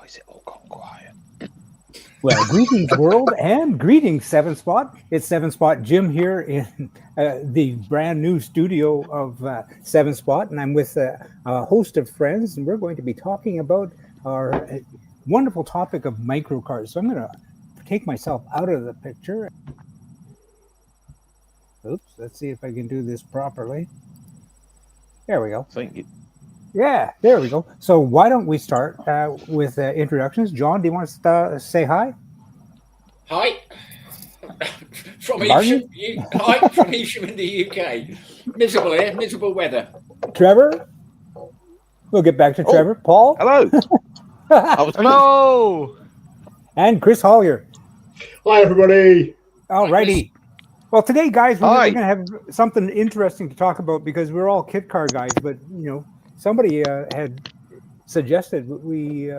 is it all gone quiet? Well, greetings, world, and greetings, Seven Spot. It's Seven Spot Jim here in the brand new studio of Seven Spot, and I'm with a host of friends, and we're going to be talking about our wonderful topic of microcars. So I'm going to take myself out of the picture. Oops, let's see if I can do this properly. There we go. Thank you. Yeah, there we go. So why don't we start with introductions? John, do you want to say hi? Hi. From Evesham, hi, from Evesham in the UK. Miserable here, miserable weather. Trevor? We'll get back to Trevor. Paul? Hello. Hello. And Chris Hollier. Hi, everybody. All righty. Well, today, guys, we're going to have something interesting to talk about because we're all kit car guys, but, you know, somebody had suggested we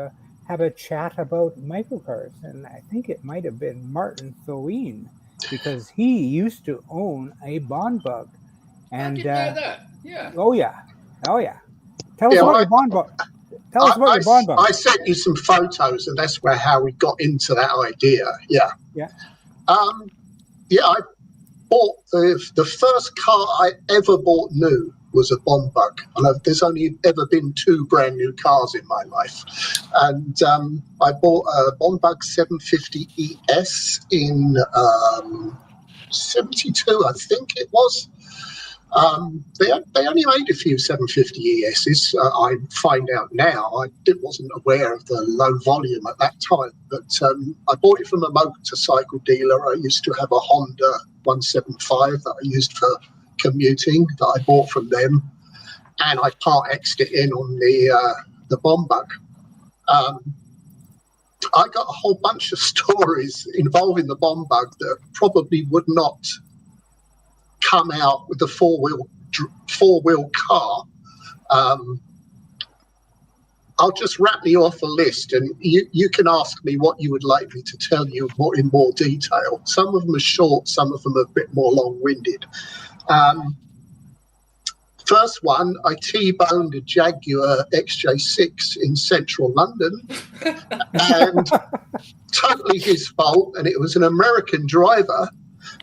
have a chat about microcars, and I think it might have been Martin Thoween because he used to own a Bond Bug. And, I didn't know that. Yeah. Oh yeah. Tell us about your Bond Bug. Tell us about your Bond Bug. I sent you some photos, and that's how we got into that idea. Yeah. Yeah. I bought the first car I ever bought new was a Bond Bug. And there's only ever been two brand new cars in my life. And I bought a Bond Bug 750 ES in 72, I think it was. They only made a few 750 ESs. I find out now. I wasn't aware of the low volume at that time. But I bought it from a motorcycle dealer. I used to have a Honda 175 that I used for commuting that I bought from them, and I part X'd it in on the Bond Bug. I got a whole bunch of stories involving the Bond Bug that probably would not come out with the four-wheel car. I'll just rattle you off a list, and you can ask me what you would like me to tell you in more detail. Some of them are short, some of them are a bit more long-winded. First one, I T-boned a Jaguar XJ6 in central London, and totally his fault, and it was an American driver.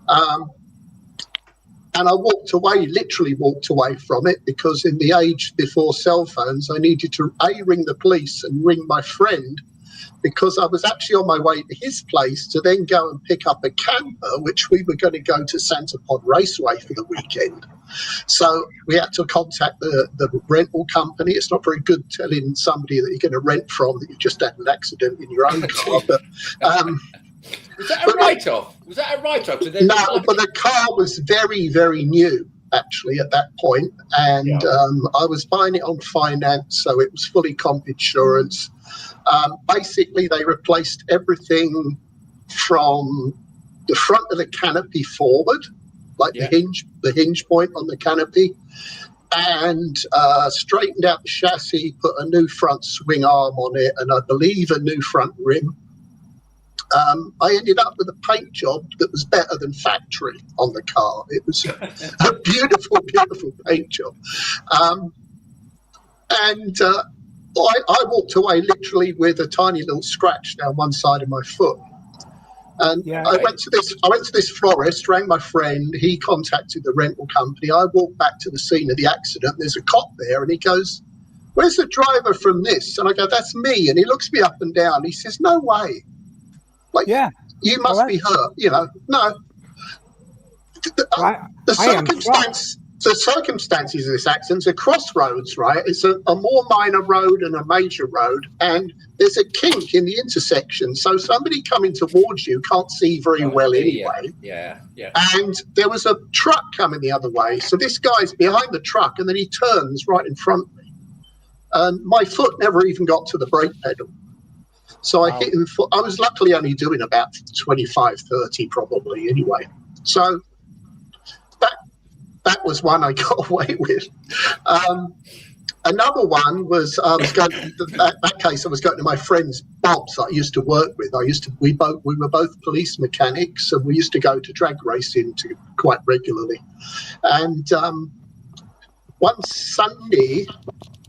And I literally walked away from it, because in the age before cell phones, I needed to ring the police and ring my friend, because I was actually on my way to his place to then go and pick up a camper, which we were going to go to Santa Pod Raceway for the weekend. So we had to contact the rental company. It's not very good telling somebody that you're going to rent from that you just had an accident in your own car. But was that a write-off? No, but the car was very, very new, actually, at that point. And I was buying it on finance, so it was fully comp insurance. Basically, they replaced everything from the front of the canopy forward, like the hinge point on the canopy, and straightened out the chassis, put a new front swing arm on it, and I believe a new front rim. I ended up with a paint job that was better than factory on the car. It was a beautiful, beautiful paint job. I walked away literally with a tiny little scratch down one side of my foot. And I went to this florist, rang my friend. He contacted the rental company. I walked back to the scene of the accident. There's a cop there, and he goes, "Where's the driver from this?" And I go, "That's me." And he looks me up and down. He says, "No way. Like, you must be hurt." You know, no. The circumstances of this accident are crossroads, right? It's a more minor road and a major road, and there's a kink in the intersection. So somebody coming towards you can't see very well anyway. Yeah. And there was a truck coming the other way. So this guy's behind the truck, and then he turns right in front of me. And my foot never even got to the brake pedal. So I hit him. I was luckily only doing about 25, 30 probably anyway. So that was one I got away with. Another one was I was going. That case, I was going to my friend's Bob's that I used to work with. We were both police mechanics, and we used to go to drag racing quite regularly. And one Sunday,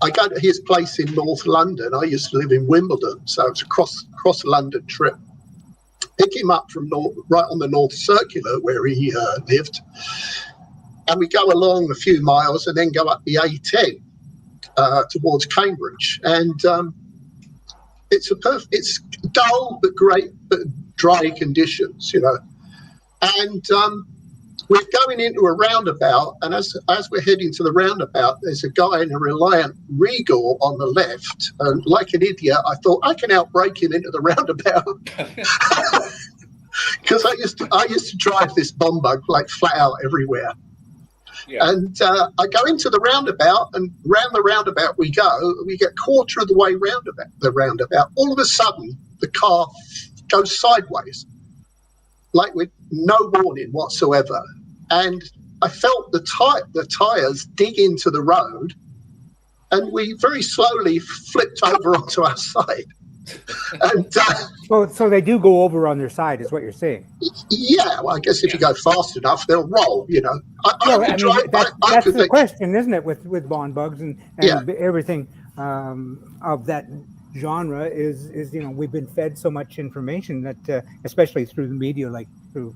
I go to his place in North London. I used to live in Wimbledon, so it's a cross London trip. Pick him up from right on the North Circular where he lived, and we go along a few miles and then go up the A10 towards Cambridge. And it's dull but great, but dry conditions, you know. And we're going into a roundabout, and as we're heading to the roundabout, there's a guy in a Reliant Regal on the left. And like an idiot, I thought I can outbrake him into the roundabout because I used to drive this bumbug like flat out everywhere. Yeah. And I go into the roundabout, and round the roundabout we go. We get quarter of the way round the roundabout. All of a sudden, the car goes sideways, like with no warning whatsoever. And I felt the tires dig into the road, and we very slowly flipped over onto our side. And so they do go over on their side, is what you're saying? Yeah, well, I guess if you go fast enough, they'll roll. You know, that's the question, isn't it? With bond bugs and everything of that genre is you know, we've been fed so much information that especially through the media, like through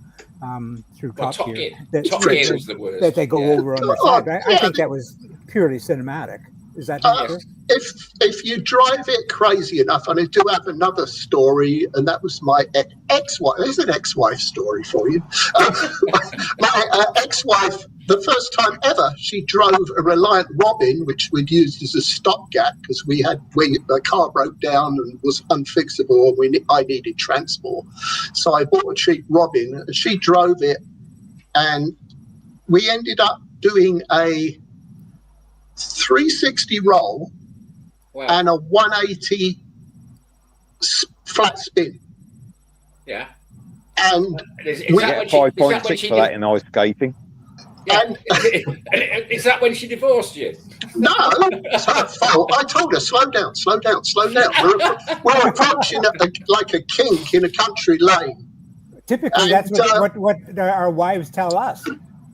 Top Gear, that they go over on their side. I think that was purely cinematic. Is that true? If you drive it crazy enough, and I do have another story, and that was my ex-wife. There's an ex-wife story for you. My ex-wife, the first time ever, she drove a Reliant Robin, which we'd used as a stopgap because the car broke down and was unfixable, and I needed transport. So I bought a cheap Robin, and she drove it, and we ended up doing a 360 roll and a 180 flat spin. Yeah. And we get 5.6 for that in ice skating. Yeah. And is that when she divorced you? No, it's her fault. I told her, slow down. We're approaching like a kink in a country lane. Typically, that's what our wives tell us.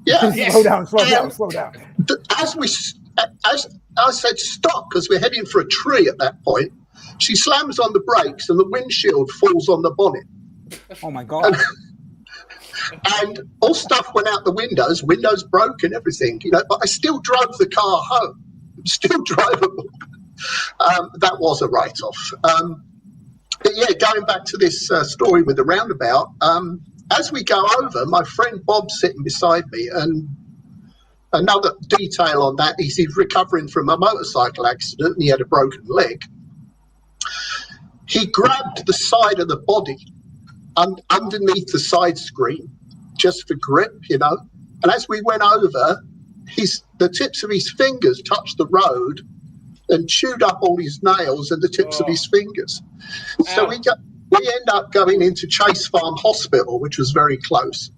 Yeah. Slow down. As I said, stop, because we're heading for a tree at that point. She slams on the brakes and the windshield falls on the bonnet. Oh, my God. And all stuff went out the windows broke and everything, you know, but I still drove the car home. Still drivable. That was a write-off. But yeah, going back to this story with the roundabout, as we go over, my friend Bob's sitting beside me, and another detail on that is he's recovering from a motorcycle accident and he had a broken leg. He grabbed the side of the body underneath the side screen just for grip, you know. And as we went over, the tips of his fingers touched the road and chewed up all his nails and the tips of his fingers. So we end up going into Chase Farm Hospital, which was very close.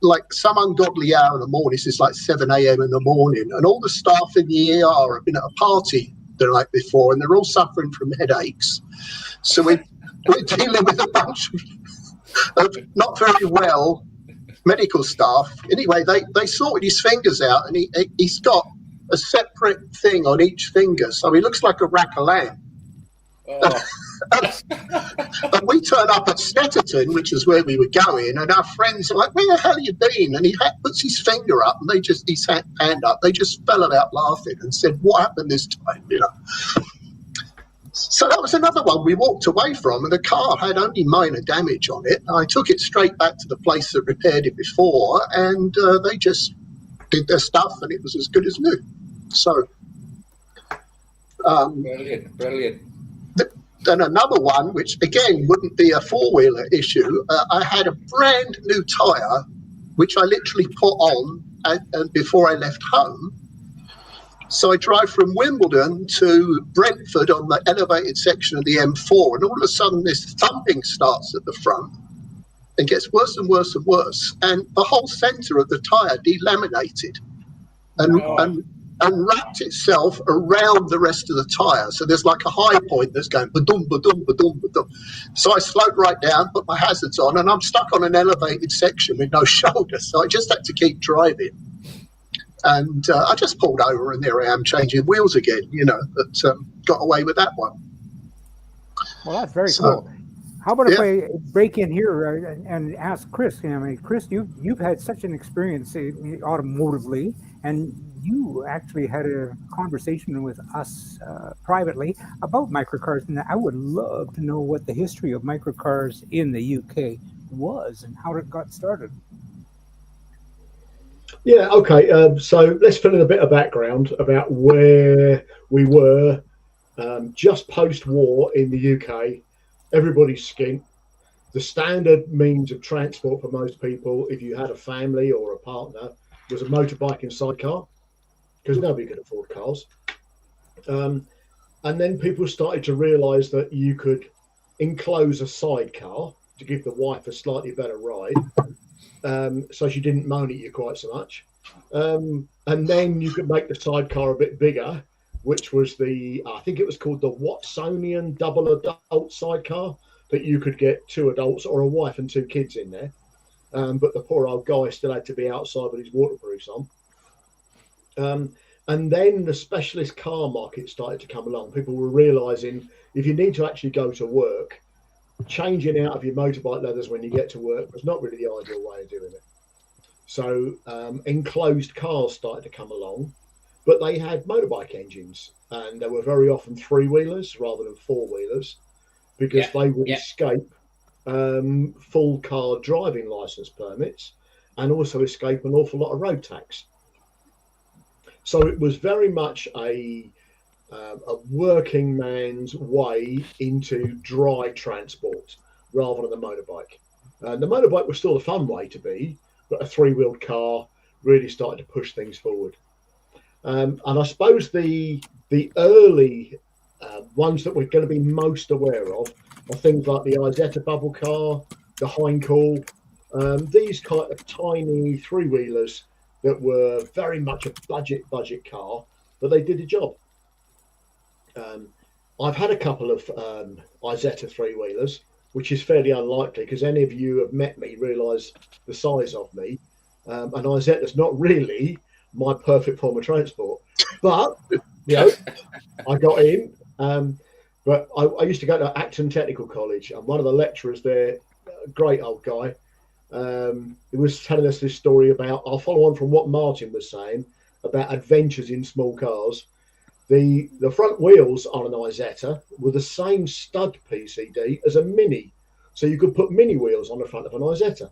Like some ungodly hour in the morning, it's like 7 a.m. in the morning, and all the staff in the ER have been at a party the night before, and they're all suffering from headaches. So we're dealing with a bunch of not very well medical staff. Anyway, they sorted his fingers out, and he's got a separate thing on each finger, so he looks like a rack of lamb. And we turn up at Snetterton, which is where we were going, and our friends are like, "Where the hell have you been?" And he puts his finger up, and his hand up. They just fell out laughing and said, "What happened this time?" You know. So that was another one we walked away from, and the car had only minor damage on it. I took it straight back to the place that repaired it before, and they just did their stuff, and it was as good as new. So, brilliant. Then another one, which again wouldn't be a four-wheeler issue, I had a brand new tyre, which I literally put on before I left home. So I drive from Wimbledon to Brentford on the elevated section of the M4, and all of a sudden this thumping starts at the front and gets worse and worse and worse, and the whole centre of the tyre delaminated and wrapped itself around the rest of the tyre. So there's like a high point that's going ba-dum, ba-dum, ba-dum, ba-dum. So I slowed right down, put my hazards on, and I'm stuck on an elevated section with no shoulder. So I just had to keep driving. And I just pulled over, and there I am changing wheels again. But got away with that one. Well, that's very cool. How about if I break in here and ask Chris? Chris, you've had such an experience automotively, and you actually had a conversation with us privately about microcars, and I would love to know what the history of microcars in the UK was and how it got started. Yeah, okay. So let's fill in a bit of background about where we were just post-war in the UK. Everybody's skint. The standard means of transport for most people, if you had a family or a partner, was a motorbike and sidecar, because nobody could afford cars. And then people started to realise that you could enclose a sidecar to give the wife a slightly better ride, so she didn't moan at you quite so much. And then you could make the sidecar a bit bigger, which was I think it was called the Watsonian double adult sidecar, that you could get 2 adults or a wife and 2 kids in there. But the poor old guy still had to be outside with his waterproofs on. And then the specialist car market started to come along. People were realising if you need to actually go to work, changing out of your motorbike leathers when you get to work was not really the ideal way of doing it. So enclosed cars started to come along, but they had motorbike engines, and they were very often 3-wheelers rather than 4-wheelers, because they would escape full car driving license permits and also escape an awful lot of road tax. So it was very much a working man's way into dry transport rather than the motorbike. The motorbike was still a fun way to be, but a 3-wheeled car really started to push things forward. And I suppose the early ones that we're going to be most aware of are things like the Isetta bubble car, the Heinkel, these kind of tiny 3-wheelers that were very much a budget car, but they did the job. I've had a couple of Isetta 3-wheelers, which is fairly unlikely because any of you who have met me realise the size of me. And Isetta's not really my perfect form of transport, but I got in. But I used to go to Acton Technical College, and one of the lecturers there, a great old guy, he was telling us this story about, I'll follow on from what Martin was saying about adventures in small cars. The front wheels on an Isetta were the same stud PCD as a Mini. So you could put Mini wheels on the front of an Isetta.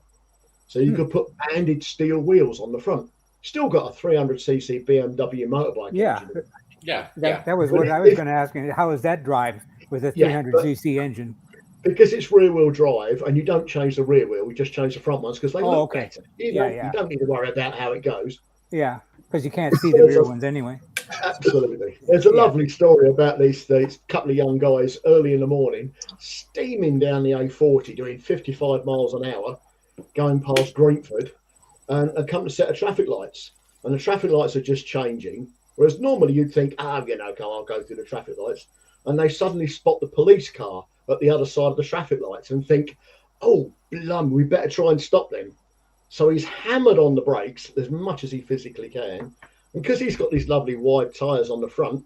So you could put banded steel wheels on the front. Still got a 300cc BMW motorbike engine. That was what I was going to ask. How does that drive with a 300cc engine? Because it's rear-wheel drive, and you don't change the rear wheel, we just change the front ones because they look better. You don't need to worry about how it goes. Yeah, because you can't see the rear ones anyway. Absolutely. There's a lovely story about these couple of young guys early in the morning, steaming down the A40, doing 55 miles an hour, going past Greenford, and come to a set of traffic lights. And the traffic lights are just changing. Whereas normally you'd think, I'll go through the traffic lights. And they suddenly spot the police car at the other side of the traffic lights and think, oh, blum, we better try and stop them. So he's hammered on the brakes as much as he physically can. And because he's got these lovely wide tyres on the front,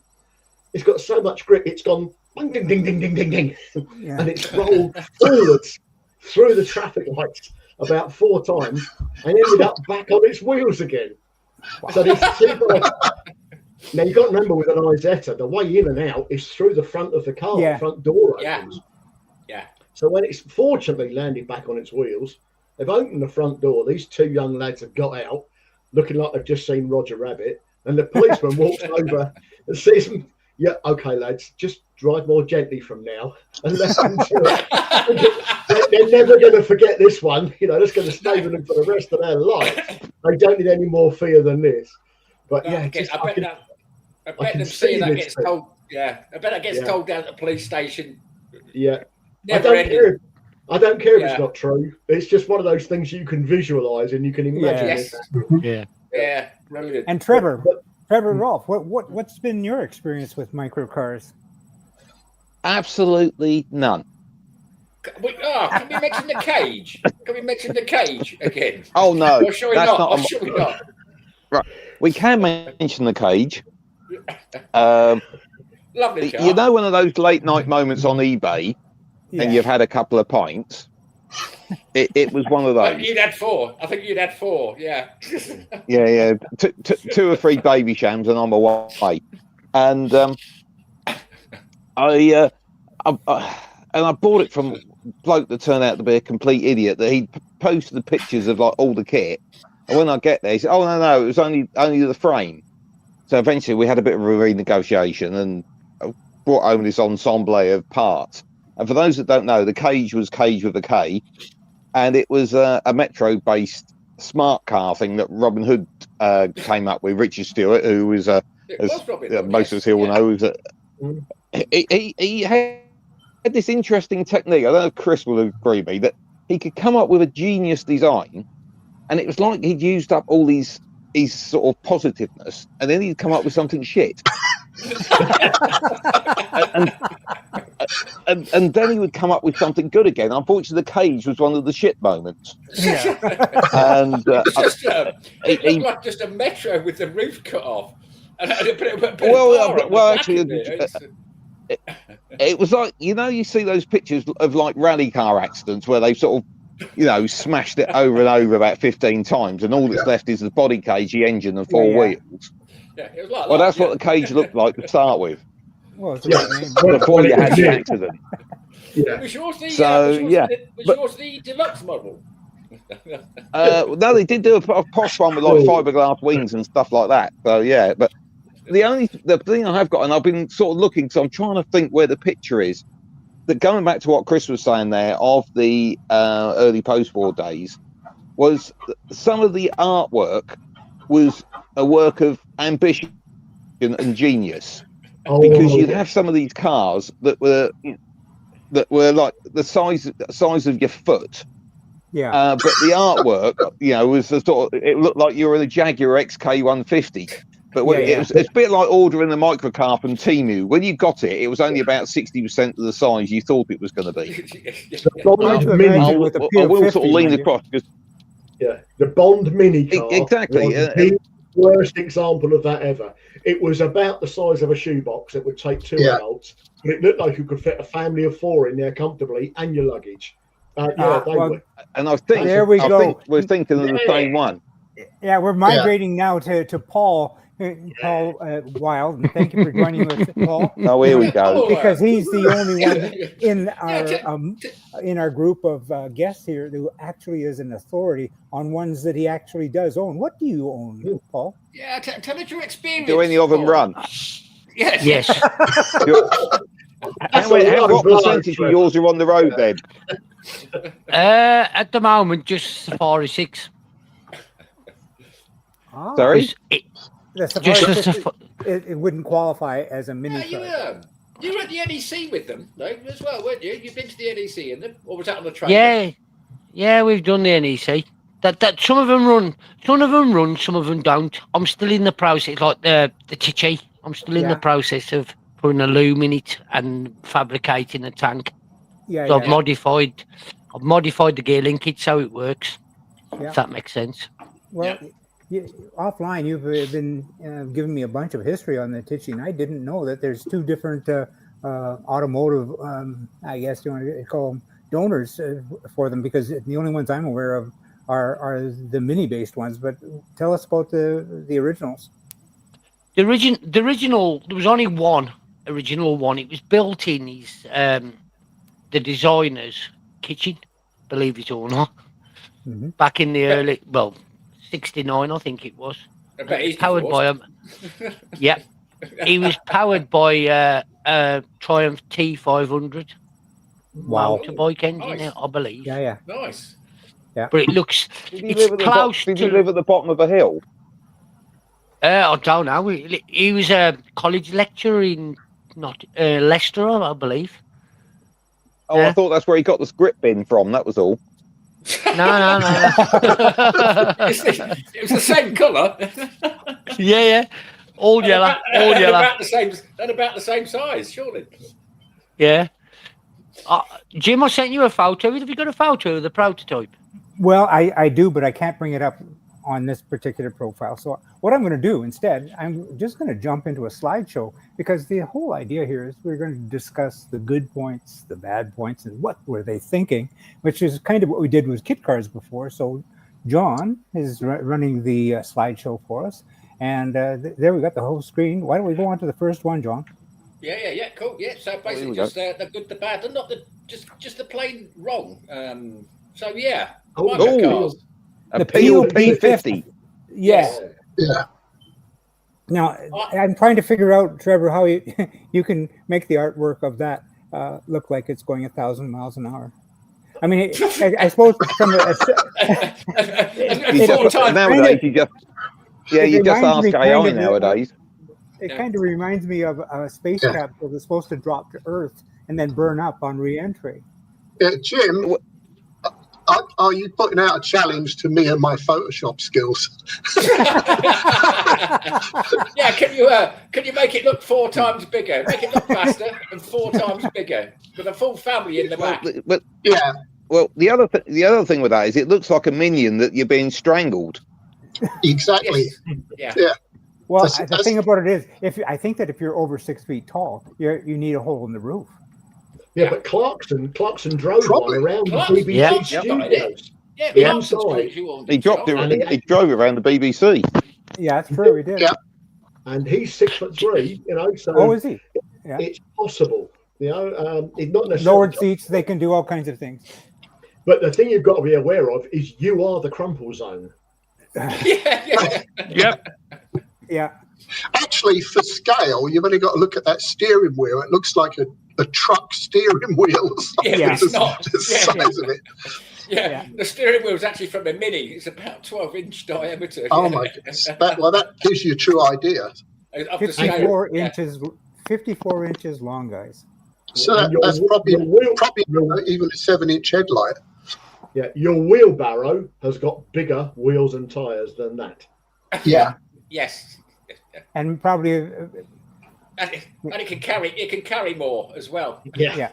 it's got so much grip, it's gone ding, ding, ding, ding, ding, ding, ding. Yeah. And it's rolled forwards through the traffic lights about 4 times and ended up back on its wheels again. Wow. So this now you've got to remember with an Isetta, the way in and out is through the front of the car, the front door opens. Yeah. So when it's fortunately landed back on its wheels, they've opened the front door. These 2 young lads have got out, looking like they've just seen Roger Rabbit, and the policeman walks over and says, "Yeah, okay, lads, just drive more gently from now." And let them do it. They're never going to forget this one. That's going to stay with them for the rest of their life. They don't need any more fear than this. But I bet them seeing that gets told. Yeah, I bet that gets told down at the police station. Yeah, I don't care if it's not true. It's just one of those things you can visualize and you can imagine. Yeah, brilliant. And Trevor Rolfe, what's been your experience with microcars? Absolutely none. Can we mention the cage? Can we mention the cage again? Oh no, Or shall we not? Right. We can mention the cage. Lovely car. You know, one of those late night moments on eBay, and you've had a couple of pints. It was one of those. You'd had 4. I think you'd had 4. Yeah. Yeah. 2 or 3 baby shams, and I'm away. And I bought it from a bloke that turned out to be a complete idiot. That he posted the pictures of like all the kit, and when I get there, he said, "Oh no, it was only the frame." So eventually, we had a bit of a renegotiation, and I brought home this ensemble of parts. And for those that don't know, the cage was Cage with a K, and it was a Metro-based smart car thing that Robin Hood came up with. Richard Stewart, who was most of us here will know, he had this interesting technique. I don't know if Chris will agree with me that he could come up with a genius design, and it was like he'd used up all his sort of positiveness, and then he'd come up with something shit. and then he would come up with something good again. Unfortunately, the cage was one of the shit moments. Yeah. And it looked like just a Metro with the roof cut off. Actually, it was like, you know, you see those pictures of like rally car accidents where they sort of, you know, smashed it over and over about 15 times, and all that's left is the body cage, the engine, and 4 wheels. Yeah, it was like well, that's what the cage looked like to start with. Well, before you had the accident. Yeah. Was yours the deluxe model? No, they did do a posh one with like fiberglass wings and stuff like that. So yeah, but the thing I have got, and I've been sort of looking, so I'm trying to think where the picture is. That going back to what Chris was saying there of the early post-war days, was some of the artwork was a work of ambition and genius. Because you'd have some of these cars that were like the size of your foot. Yeah. But the artwork, you know, was the sort of, it looked like you were in a Jaguar XK150. But it's a bit like ordering a microcar from Temu. When you got it, it was only about 60% of the size you thought it was going to be. I will sort of lean across because the Bond Mini car exactly. was the worst example of that ever. It was about the size of a shoebox. It would take 2 adults, but it looked like you could fit a family of 4 in there comfortably and your luggage. They were. And I think there we go. Think we're thinking of the same one. Yeah, we're migrating now to Paul. Paul Wild, and thank you for joining us, Paul. Oh, here we go. Because he's the only one in our group of guests here who actually is an authority on ones that he actually does own. What do you own, Paul? Yeah, tell us your experience. Do any of them run? Yes. What percentage of yours are on the road then? At the moment, just Safari 6. Sorry? It wouldn't qualify as a mini car. You were at the NEC with them, though, as well, weren't you? You've been to the NEC in them, or was that on the train? Yeah, we've done the NEC. That some of them run, some of them don't. I'm still in the process, like the Tichy. I'm still in the process of putting a loom in it and fabricating a tank. So I've modified the gear linkage so it works. If that makes sense. Well. Offline, you've been giving me a bunch of history on the Tichy, and I didn't know that there's 2 different automotive, I guess you want to call them donors for them, because the only ones I'm aware of are the mini-based ones. But tell us about the originals. The original, there was only one original one. It was built in his the designer's kitchen, believe it or not, back in the early 69, I think it was. Powered by him. Yeah, he was powered by a Triumph T500 motorbike engine, I believe. Yeah. Nice. Yeah, but it looks. Did he live at the bottom of a hill? I don't know. He was a college lecturer in Leicester, I believe. Oh, I thought that's where he got the script bin from. That was all. No. It was the same colour. Yeah. All yellow. About the same size, surely. Yeah. Jim, I sent you a photo. Have you got a photo of the prototype? Well, I do, but I can't bring it up on this particular profile. So what I'm going to do instead, I'm just going to jump into a slideshow, because the whole idea here is we're going to discuss the good points, the bad points, and what were they thinking, which is kind of what we did with kit cars before. So John is running the slideshow for us, and there we got the whole screen. Why don't we go on to the first one, John? Yeah, cool. Yeah, so basically just the good, the bad, and not the just the plain wrong. So yeah, cars. A P50. Yes. Yeah. Now, I'm trying to figure out, Trevor, how you can make the artwork of that look like it's going 1,000 miles an hour. I mean, I suppose from nowadays you just ask AI nowadays. It kind of reminds me of a space capsule that's supposed to drop to Earth and then burn up on re-entry. Jim, are you putting out a challenge to me and my Photoshop skills? Yeah, can you make it look 4 times bigger? Make it look faster and 4 times bigger with a full family in the back. But Yeah. well, the other thing with that is it looks like a minion that you're being strangled. Exactly. Yes. Yeah. Well, the thing about it is, I think that if you're over 6 feet tall, you need a hole in the roof. Yeah, but Clarkson drove one around the BBC studios. Yeah, The inside. He dropped it. He drove around the BBC. Yeah, that's true. He did. Yeah. And he's 6'3", you know. So Oh, is he? Yeah. it's possible, you know. It's not necessarily Lowered seats, they can do all kinds of things. But the thing you've got to be aware of is you are the crumple zone. Yep. Yeah. Actually, for scale, you've only got to look at that steering wheel. It looks like a truck steering wheel. Yeah, it's not. The size of it. Yeah, the steering wheel is actually from a Mini. It's about 12-inch diameter. Oh my goodness! That gives you a true idea. 54 inches long, guys. So that's probably even a 7-inch headlight. Yeah, your wheelbarrow has got bigger wheels and tires than that. Yeah. Yes. And probably And it can carry more as well. Yeah.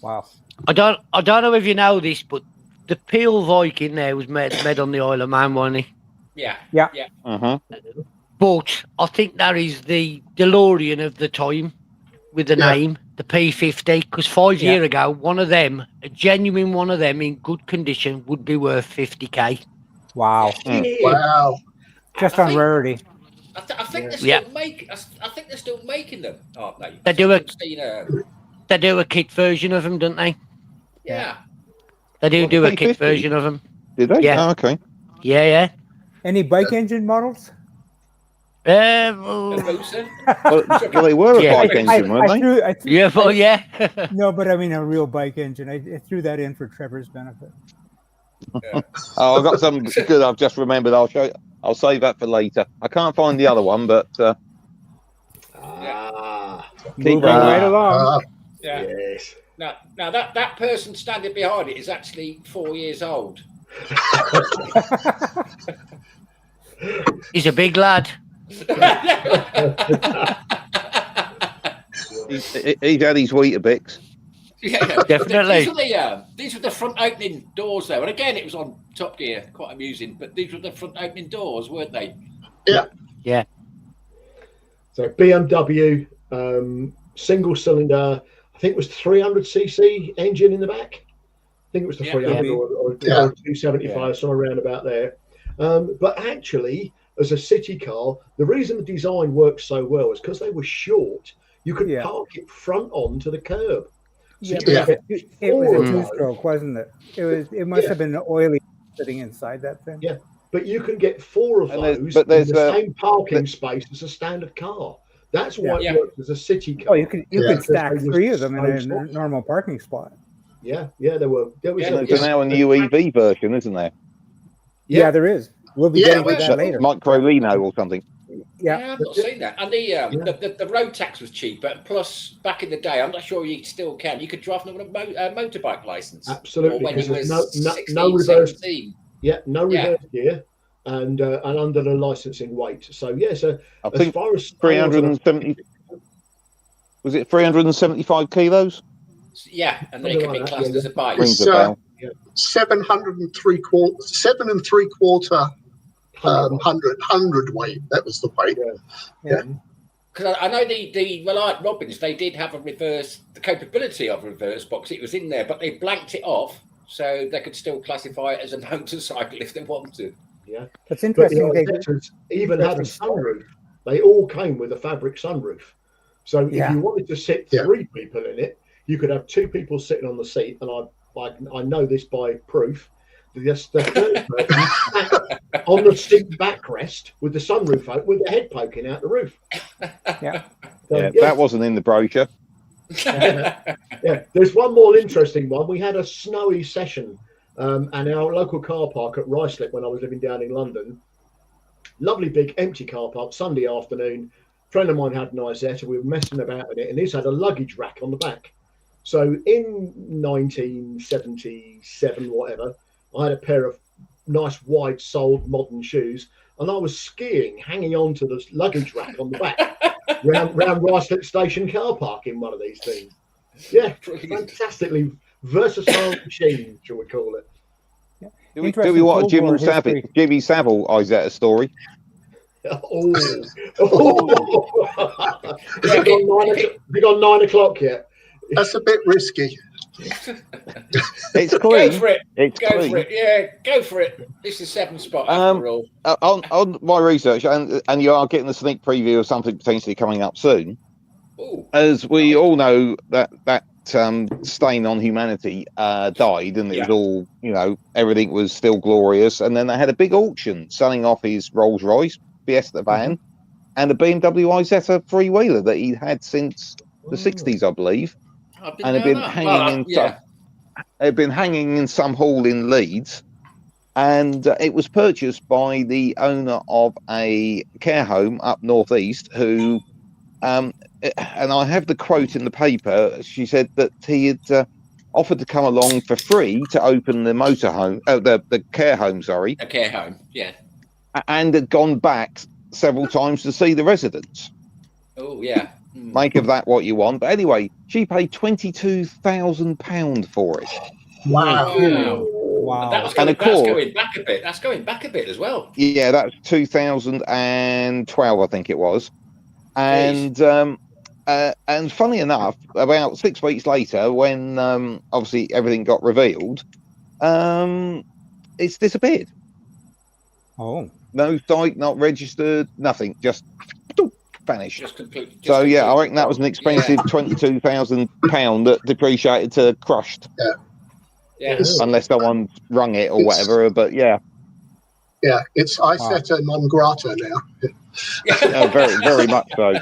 Wow. I don't know if you know this, but the Peel Viking there was made on the Isle of Man, wasn't he? Yeah. Uh-huh. But I think that is the DeLorean of the time with the name, the P50, because 5 years ago, one of them, a genuine one of them in good condition, would be worth 50k. Wow. Wow. Just on rarity. I think they're still I think they're still making them, aren't they? They do a kit version of them, don't they? Yeah. They do a kit version of them. Did they? Yeah. Oh, okay. Yeah. Any bike engine models? Well, they were a bike engine, weren't they? No, but I mean a real bike engine. I threw that in for Trevor's benefit. Oh, I've got some good. I've just remembered. I'll show you. I'll save that for later. I can't find the other one, but moving right along. Yes. Now that person standing behind it is actually 4 years old. He's a big lad. He's had his Weetabix. Yeah, definitely. These were the front opening doors, though, and again, it was on Top Gear, quite amusing. But these were the front opening doors, weren't they? Yeah. So BMW single cylinder, I think it was 300cc engine in the back. I think it was the 300 or 275, somewhere around about there. But actually, as a city car, the reason the design worked so well is because they were short. You could park it front on to the curb. So it was a two-stroke, wasn't it? It must have been oily sitting inside that thing. Yeah, but you can get 4 of those in the same parking space as a standard car. That's why it works as a city car. Oh, you could stack 3 of them in a normal parking spot. Yeah, there was. There's now a new EV version, isn't there? Yeah, there is. We'll be getting to that later. Micro Reno or something. Yeah, I've not seen that. And the road tax was cheaper. Plus, back in the day, I'm not sure you still can. You could drive on a motorbike license. Absolutely, when you was no reverse. 17. Yeah, no reverse gear, and under the licensing weight. So I think as far as 370. Was it 375 kilos? Yeah, and then it can be classed as a bike. It's hundredweight. That was the weight. Yeah. Because I know the Reliant Robins, they did have the capability of a reverse box. It was in there, but they blanked it off so they could still classify it as a motorcycle if they wanted. Yeah, that's interesting. But the even had a sunroof. They all came with a fabric sunroof. So if you wanted to sit 3 people in it, you could have 2 people sitting on the seat, and I know this by proof. The third person on the seat backrest with the sunroof out, with the head poking out the roof. That wasn't in the brochure. There's one more interesting one. We had a snowy session, and our local car park at Ruislip when I was living down in London. Lovely big empty car park, Sunday afternoon. A friend of mine had an Isetta. We were messing about in it, and this had a luggage rack on the back. So in 1977, whatever, I had a pair of nice wide-soled modern shoes, and I was skiing, hanging on to the luggage rack on the back, round Ruislip Station car park in one of these things. Yeah, fantastically versatile machine, shall we call it? Do we want a Jimmy Savile Isetta story? Have you got 9 o'clock yet? That's a bit risky. It's clean. Go for it. It's go clean. for it. Yeah, go for it. This is 7 spot after all. On my research, and you are getting a sneak preview of something potentially coming up soon. Ooh. As we all know, that stain on humanity died, and it was all, everything was still glorious. And then they had a big auction selling off his Rolls Royce Fiesta van and a BMW Isetta three-wheeler that he'd had since the 60s, I believe. And had been hanging in some hall in Leeds, and it was purchased by the owner of a care home up northeast who, and I have the quote in the paper. She said that he had offered to come along for free to open the motorhome, the care home, sorry. A care home, yeah. And had gone back several times to see the residents. Oh, yeah. Make of that what you want. But anyway, she paid £22,000 for it. Wow. That's going back a bit. That's going back a bit as well. Yeah, that's 2012, I think it was. And funny enough, about 6 weeks later, when obviously everything got revealed, it's disappeared. Oh. No site, not registered, nothing. Just vanished. I reckon that was an expensive £22,000 that depreciated to crushed. Yeah. Unless someone rung it or whatever, but yeah. Yeah, it's Isetta non grata now. Very, very much so.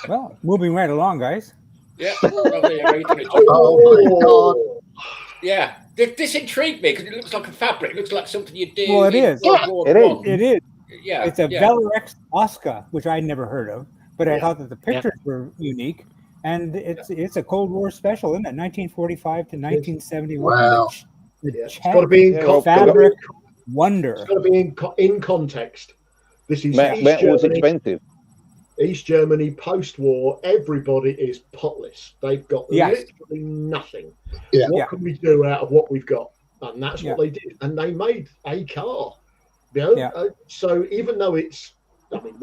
Well, moving right along, guys. Yeah. Oh my God. Yeah. This intrigued me because it looks like a fabric. It looks like something you do. Well, it is. It is. Yeah. It's a Velarex Oscar, which I'd never heard of, but I thought that the pictures were unique. And it's a Cold War special, isn't it? 1945 to 1971. Wow. It's got to be in fabric wonder. It's got to be in context. This is metal was expensive. East Germany, post-war, everybody is potless. They've got literally nothing. Yeah. What can we do out of what we've got? And that's what they did. And they made a car. So even though we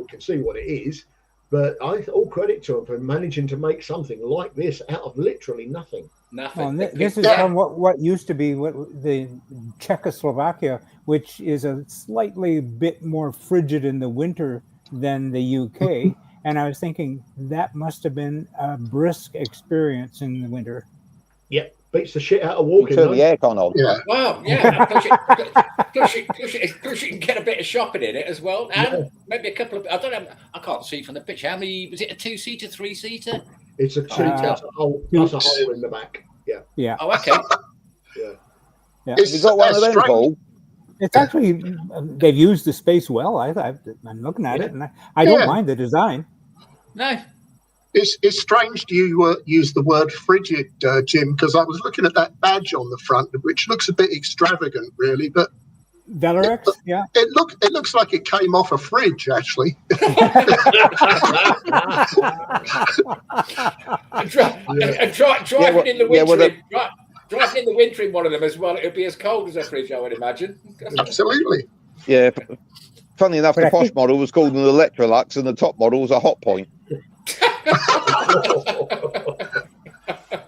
can see what it is, but all credit to them for managing to make something like this out of literally nothing. Nothing. Well, this is from what used to be the Czechoslovakia, which is a slightly bit more frigid in the winter than the UK. And I was thinking that must have been a brisk experience in the winter. Yep, beats the shit out of walking. Turn the aircon on. Yeah. Wow, yeah. Plus you can get a bit of shopping in it as well, and maybe a couple of. I don't know. I can't see from the picture. How many was it? A 2-seater, 3-seater? It's a 2. That's a hole in the back. Yeah. Yeah. Oh, okay. Yeah. You got one of them, Paul? It's actually they've used the space well. I'm looking at it, and I don't mind the design. No. It's strange you use the word frigid, Jim, because I was looking at that badge on the front, which looks a bit extravagant, really. But Velarex, it looks like it came off a fridge, actually. Driving in the winter in one of them as well, it would be as cold as a fridge, I would imagine. Absolutely. Yeah. Funny enough, the posh model was called an Electrolux, and the top model was a Hot Point.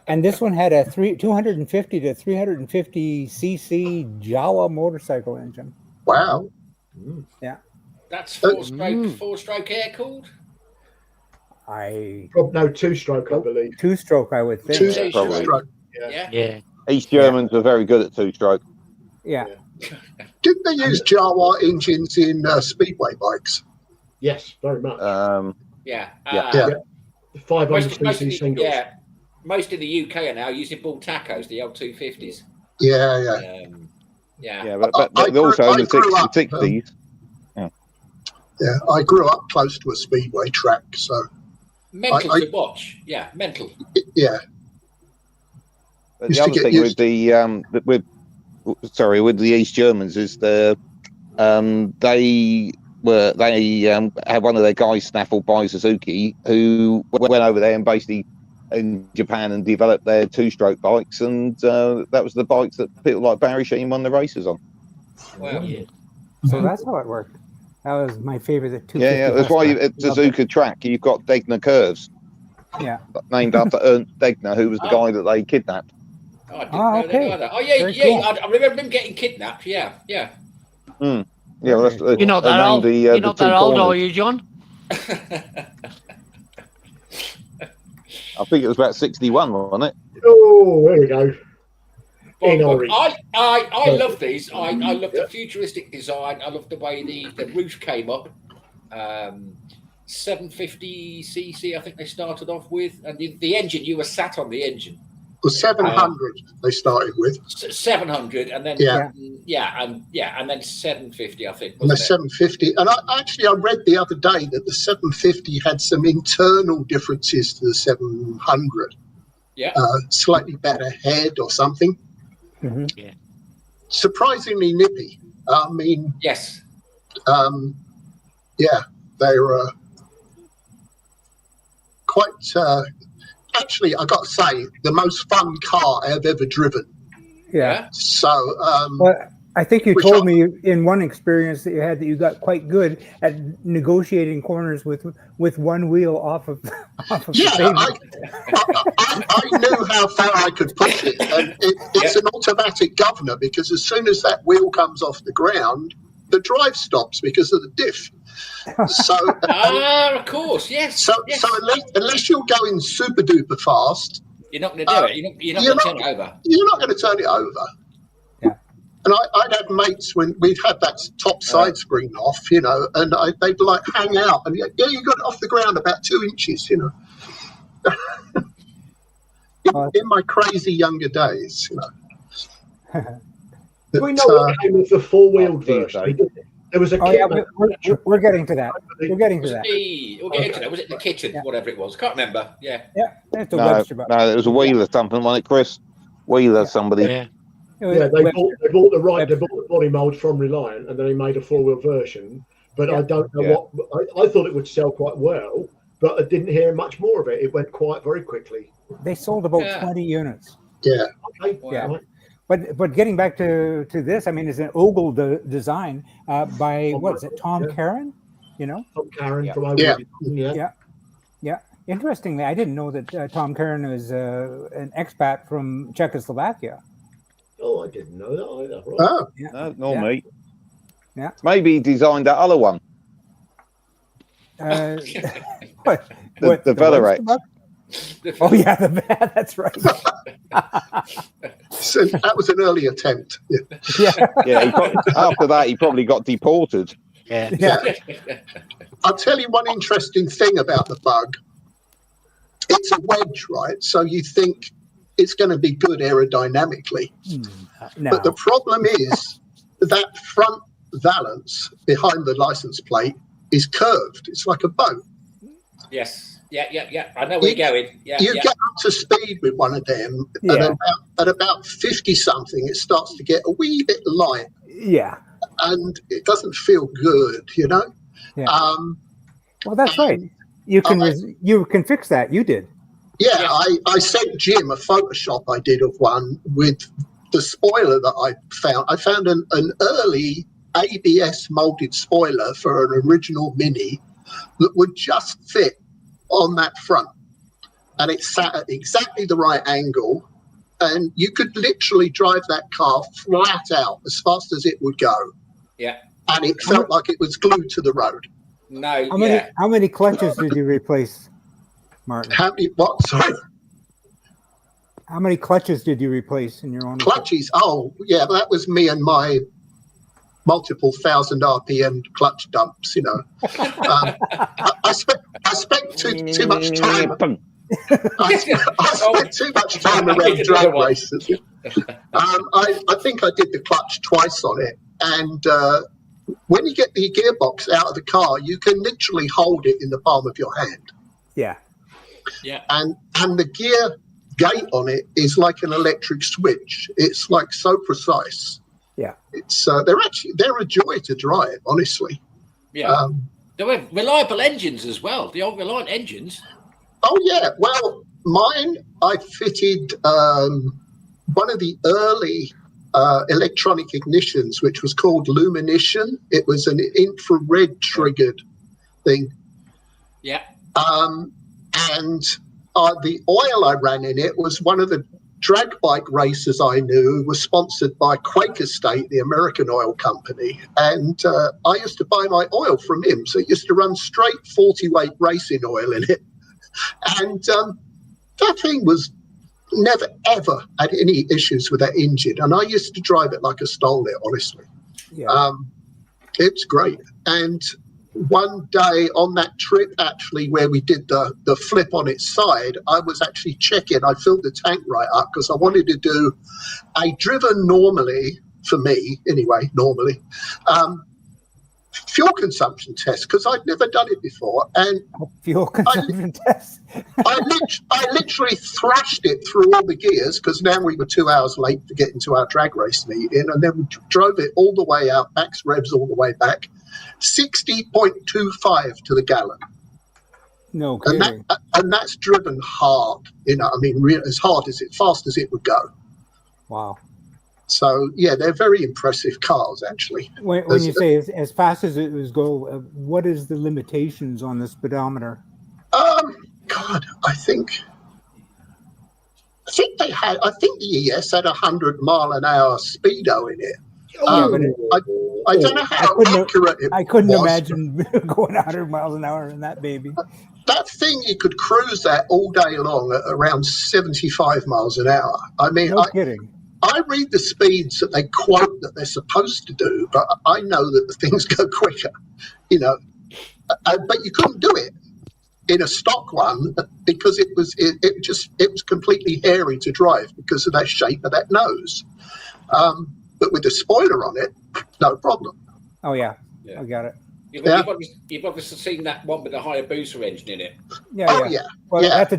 And this one had a 250 to 350 cc Jawa motorcycle engine. Wow. Yeah. That's four-stroke air cooled? No, two-stroke, I believe. Two-stroke, I would think. Two-stroke. Yeah. East Germans are very good at two-stroke. Yeah. Didn't they use Jawa engines in speedway bikes? Yes, very much. Yeah. 500cc singles. Yeah. Most in the UK are now using bull tacos, the old 250s. Yeah. Yeah, but also in the 60s. Yeah, I grew up close to a speedway track, so mental to watch. Yeah, mental. Yeah. But the other thing with with the East Germans is they had one of their guys snaffled by Suzuki, who went over there and basically in Japan and developed their two-stroke bikes, and that was the bikes that people like Barry Sheen won the races on. Wow. Yeah. So that's how it worked. That was my favorite. Yeah. That's why at Suzuka track you've got Degner curves. Yeah. Named after Ernst Degner, who was the guy that they kidnapped. Oh, I didn't know that either. Oh, yeah. Cool. I remember him getting kidnapped. Yeah. Yeah, well, that's, you're not that old. You're not that old, are you, John? I think it was about 61, wasn't it? Oh, there we go. I love these. I love the futuristic design. I love the way the roof came up. 750cc, I think they started off with, and the engine. You were sat on the engine. It was 700 they started with. 700, and then and then 750, I think. And the 750, and I read the other day that the 750 had some internal differences to the 700. Yeah, slightly better head or something. Mm-hmm. Yeah, surprisingly nippy. I mean, yes. They were quite. Actually, I got to say, the most fun car I've ever driven. Yeah. So, well, I think you told me in one experience that you had that you got quite good at negotiating corners with one wheel off of the pavement. I knew how far I could push it, and it's an automatic governor because as soon as that wheel comes off the ground, the drive stops because of the diff. So, of course, yes. So unless you're going super duper fast, you're not going to do it. You're not going to turn it over. You're not going to turn it over. Yeah. And I'd had mates when we've had that top side screen off, and they'd like hang out, and you got it off the ground about 2 inches, in my crazy younger days, Do we know what came with the four-wheeled version? There was a we're getting to that. We're getting to that. We'll get into that. Was it the kitchen? Yeah. Whatever it was. Can't remember. Yeah. Yeah. No, it was a wheel or something, wasn't it, Chris? Wheeler, somebody. Yeah. They bought the body mold from Reliant, and then they made a four-wheel version. But I don't know what. I thought it would sell quite well, but I didn't hear much more of it. It went quite very quickly. They sold about 20 units. Yeah. Okay. Yeah. Right. But getting back to this, I mean, it's an ogle design by what is it, Tom Caron? Tom Caron from over. Yeah. Interestingly, I didn't know that Tom Caron was an expat from Czechoslovakia. Oh, I didn't know that either. Right. Oh, no, mate. Yeah. Maybe he designed that other one. The Velarex. Oh yeah, that's right. So that was an early attempt. After that, he probably got deported. Yeah. I'll tell you one interesting thing about the bug. It's a wedge, right? So you think it's going to be good aerodynamically. No. But the problem is that front valance behind the license plate is curved. It's like a boat. Yes. Yeah. I know where you're going. Yeah. You get up to speed with one of them, and at about 50-something, it starts to get a wee bit light. Yeah. And it doesn't feel good, Yeah. Well, that's right. You can fix that. You did. Yeah, I sent Jim a Photoshop I did of one with the spoiler that I found. I found an early ABS molded spoiler for an original Mini that would just fit on that front. And it sat at exactly the right angle. And you could literally drive that car flat out as fast as it would go. Yeah. And it felt like it was glued to the road. No, How many clutches did you replace, Martin? Sorry? How many clutches did you replace in your own? Clutches? Oh, yeah, that was me and my multiple 1,000 RPM clutch dumps, you know. I spent too much time. I spent too much time around drag races. I think I did the clutch twice on it. And when you get the gearbox out of the car, you can literally hold it in the palm of your hand. Yeah. Yeah. And the gear gate on it is like an electric switch. It's like so precise. Yeah. It's they're a joy to drive, honestly. Yeah. There were reliable engines as well. The old Reliant engines. Oh yeah. Well, mine I fitted one of the early electronic ignitions, which was called Luminition. It was an infrared triggered thing. Yeah. And the oil I ran in it was one of the drag bike racers I knew was sponsored by Quaker State, the American oil company. And I used to buy my oil from him. So it used to run straight 40-weight racing oil in it. And that thing was never, ever had any issues with that engine. And I used to drive it like I stole it, honestly. Yeah. It's great. And one day on that trip, actually, where we did the flip on its side, I was actually checking. I filled the tank right up because I wanted to do a driven normally, for me anyway, normally, fuel consumption test because I'd never done it before. And fuel consumption test. I literally thrashed it through all the gears because now we were 2 hours late to get into our drag race meeting, and then we drove it all the way out, max revs all the way back, 60.25 to the gallon. No kidding. And that's driven hard, you know. I mean, as fast as it would go. Wow. So yeah, they're very impressive cars, actually. When you say as fast as it was go, what is the limitations on the speedometer? God, I think they had. I think the ES had 100-mile-an-hour speedo in it. I don't know how accurate it was. I couldn't imagine going 100 miles an hour in that baby. That thing, you could cruise at all day long at around 75 miles an hour. I mean, no kidding. I read the speeds that they quote that they're supposed to do, but I know that the things go quicker, you know. But you couldn't do it in a stock one because it was completely hairy to drive because of that shape of that nose. But with the spoiler on it, no problem. Oh yeah. I got it. You've obviously seen that one with the Hayabusa engine in it. Yeah. Well, that's a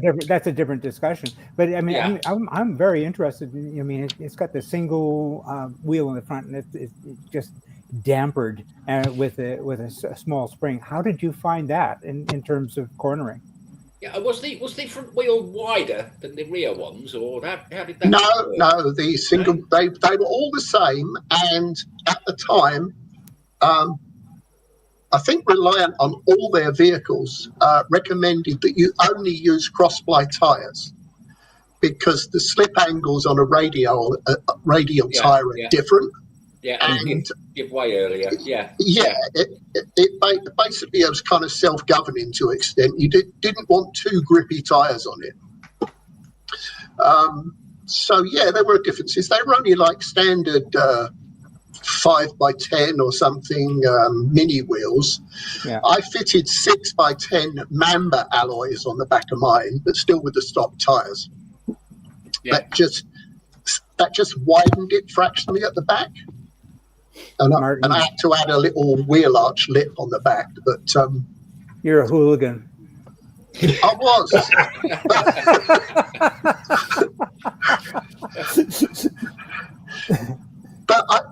different discussion. But I mean, I'm very interested. I mean, it's got the single wheel in the front, and it's just dampered with a small spring. How did you find that in terms of cornering? Yeah, was the front wheel wider than the rear ones, or how did that? No. The single they were all the same, and at the time, I think Reliant on all their vehicles recommended that you only use cross-ply tyres because the slip angles on a radial tyre are different. Yeah, and give way earlier. Yeah. It basically was kind of self-governing to an extent. You didn't want too grippy tyres on it. So yeah, there were differences. They were only like standard 5x10 or something mini wheels. Yeah. I fitted 6x10 Mamba alloys on the back of mine, but still with the stock tyres. Yeah. That just widened it fractionally at the back. And I had to add a little wheel arch lip on the back, but you're a hooligan. I was. But I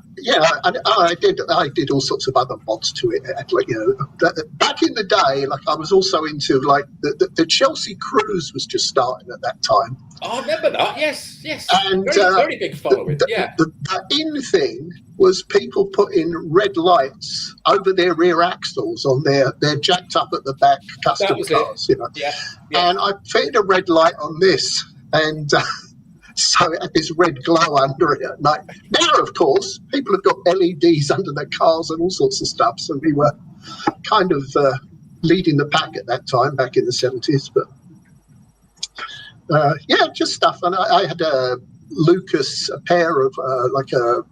did all sorts of other mods to it. Like, you know, back in the day, like I was also into like the Chelsea Cruise was just starting at that time. I remember that. Yes. And very big following. The in thing was people putting red lights over their rear axles on their jacked up at the back custom cars, you know. Yeah. And I fitted a red light on this, and so it had this red glow under it at night. Now, of course, people have got LEDs under their cars and all sorts of stuff. So we were kind of leading the pack at that time, back in the 70s. But yeah, just stuff. And I had a Lucas, a pair of like a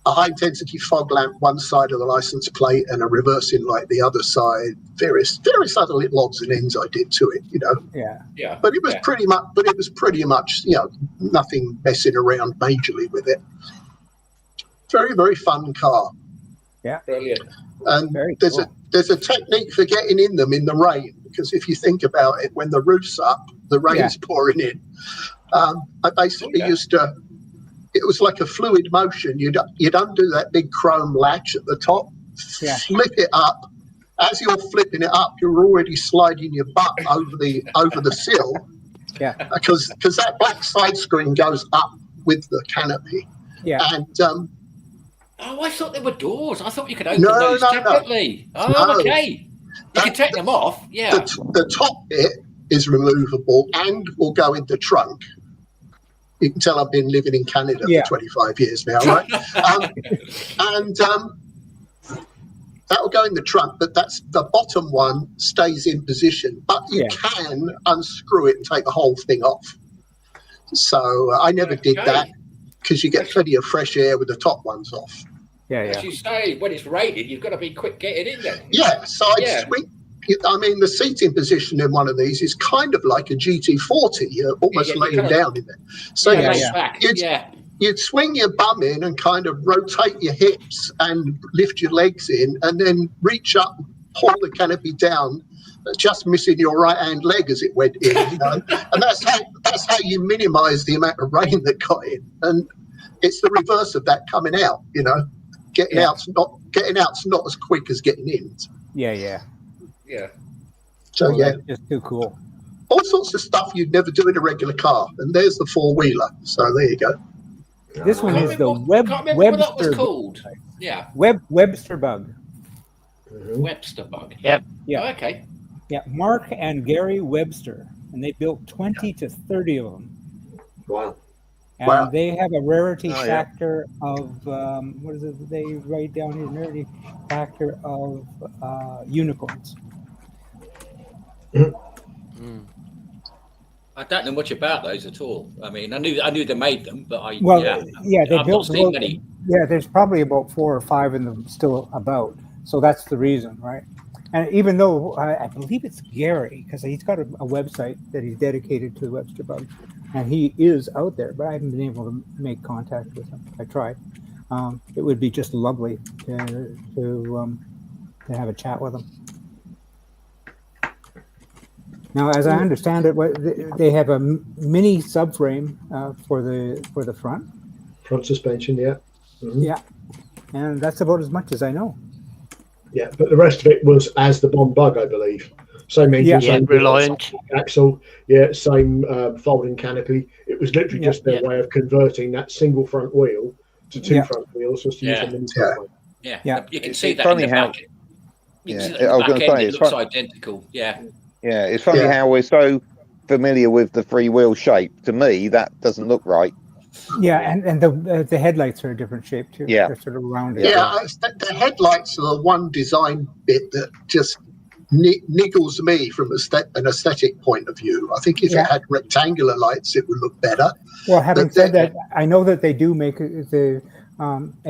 high-intensity fog lamp one side of the license plate and a reversing light the other side. Various other little odds and ends I did to it, you know. Yeah. But it was pretty much, you know, nothing messing around majorly with it. Very, very fun car. Yeah. Brilliant. And Very there's cool. a technique for getting in them in the rain, because if you think about it, when the roof's up, the rain's pouring in. I basically used to. It was like a fluid motion. You'd undo that big chrome latch at the top, flip it up. As you're flipping it up, you're already sliding your butt over the sill. Yeah. Because that black side screen goes up with the canopy. Yeah. And I thought there were doors. I thought you could open those separately. No. Oh, okay. You can take them off. Yeah. The top bit is removable and will go in the trunk. You can tell I've been living in Canada for 25 years now, right? That will go in the trunk, but that's the bottom one stays in position. But you can unscrew it and take the whole thing off. So I never did that, because you get plenty of fresh air with the top ones off. As you say, when it's raining, you've got to be quick getting in there. Yeah, so I'd swing. I mean, the seating position in one of these is kind of like a GT40. You're almost laying down in there. So you'd swing your bum in and kind of rotate your hips and lift your legs in, and then reach up, pull the canopy down, just missing your right hand leg as it went in. You know? And that's how you minimise the amount of rain that got in. And it's the reverse of that coming out. You know, getting out's not as quick as getting in. Yeah. So that's just too cool. All sorts of stuff you'd never do in a regular car, and there's the four-wheeler. So there you go. This one is the Webster. What that was called? Yeah. Webster bug. Webster bug. Yep. Yeah. Oh, okay. Yeah. Mark and Gary Webster, and they built 20 to 30 of them. Wow. And they have a rarity factor of what is it? They write down here, rarity factor of unicorns. I don't know much about those at all. I mean, I knew they made them, but they I've built not seen many. Yeah, there's probably about 4 or 5 in them still about. So that's the reason, right? And even though I believe it's Gary, because he's got a website that he's dedicated to the Webster bug, and he is out there, but I haven't been able to make contact with him. I tried. It would be just lovely to have a chat with him. Now, as I understand it, they have a mini subframe for the front suspension. Yeah. Mm-hmm. Yeah, and that's about as much as I know. Yeah, but the rest of it was as the Bond bug, I believe. Same engine, same Reliant axle, same folding canopy. It was literally just their way of converting that single front wheel to 2 front wheels, just to use them in the Yeah, you can see that in the back. I was going to say it looks identical. Yeah, it's funny how we're so familiar with the free-wheel shape. To me, that doesn't look right. Yeah, and the headlights are a different shape too. Yeah, they're sort of rounded. Yeah, the headlights are the one design bit that just niggles me from an aesthetic point of view. I think if it had rectangular lights, it would look better. Well, having said that, I know that they do make a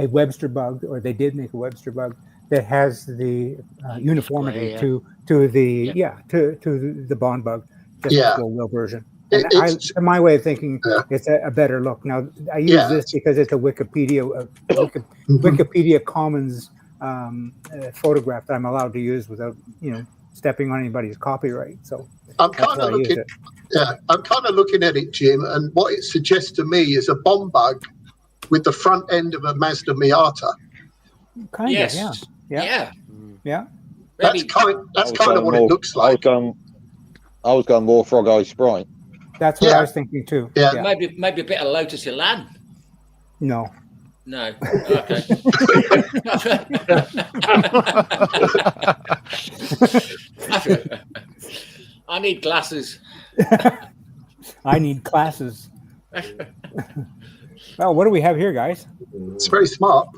Webster bug, or they did make a Webster bug that has the uniformity to the Bond bug, just the full wheel version. And in my way of thinking, it's a better look. Now, I use this because it's a Wikipedia Commons photograph that I'm allowed to use without, stepping on anybody's copyright. So I'm kind of looking. I'm kind of looking at it, Jim, and what it suggests to me is a Bond bug with the front end of a Mazda Miata. Kind of, yeah. That's kind of what it looks like. I was going more Frog Eye Sprite. That's what I was thinking too. Yeah. Maybe a bit of Lotus Elan. No. No. Okay. I need glasses. I need classes. Well, what do we have here, guys? It's very smart.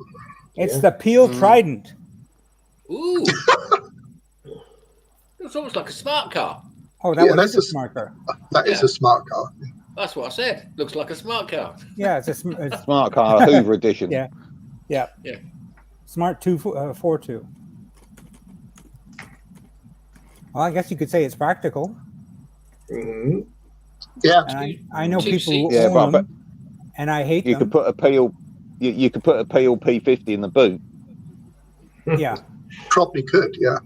It's the Peel Trident. Ooh. It's almost like a smart car. Oh, that is a smart car. That is a smart car. That's what I said. Looks like a smart car. Yeah, it's a smart car Hoover edition. Yeah. Smart 242. Well, I guess you could say it's practical. Mm-hmm. Yeah. And I know people who own them, and I hate you them. Could put a Peel, you could put a Peel P50 in the boot. Yeah. Probably could, yeah.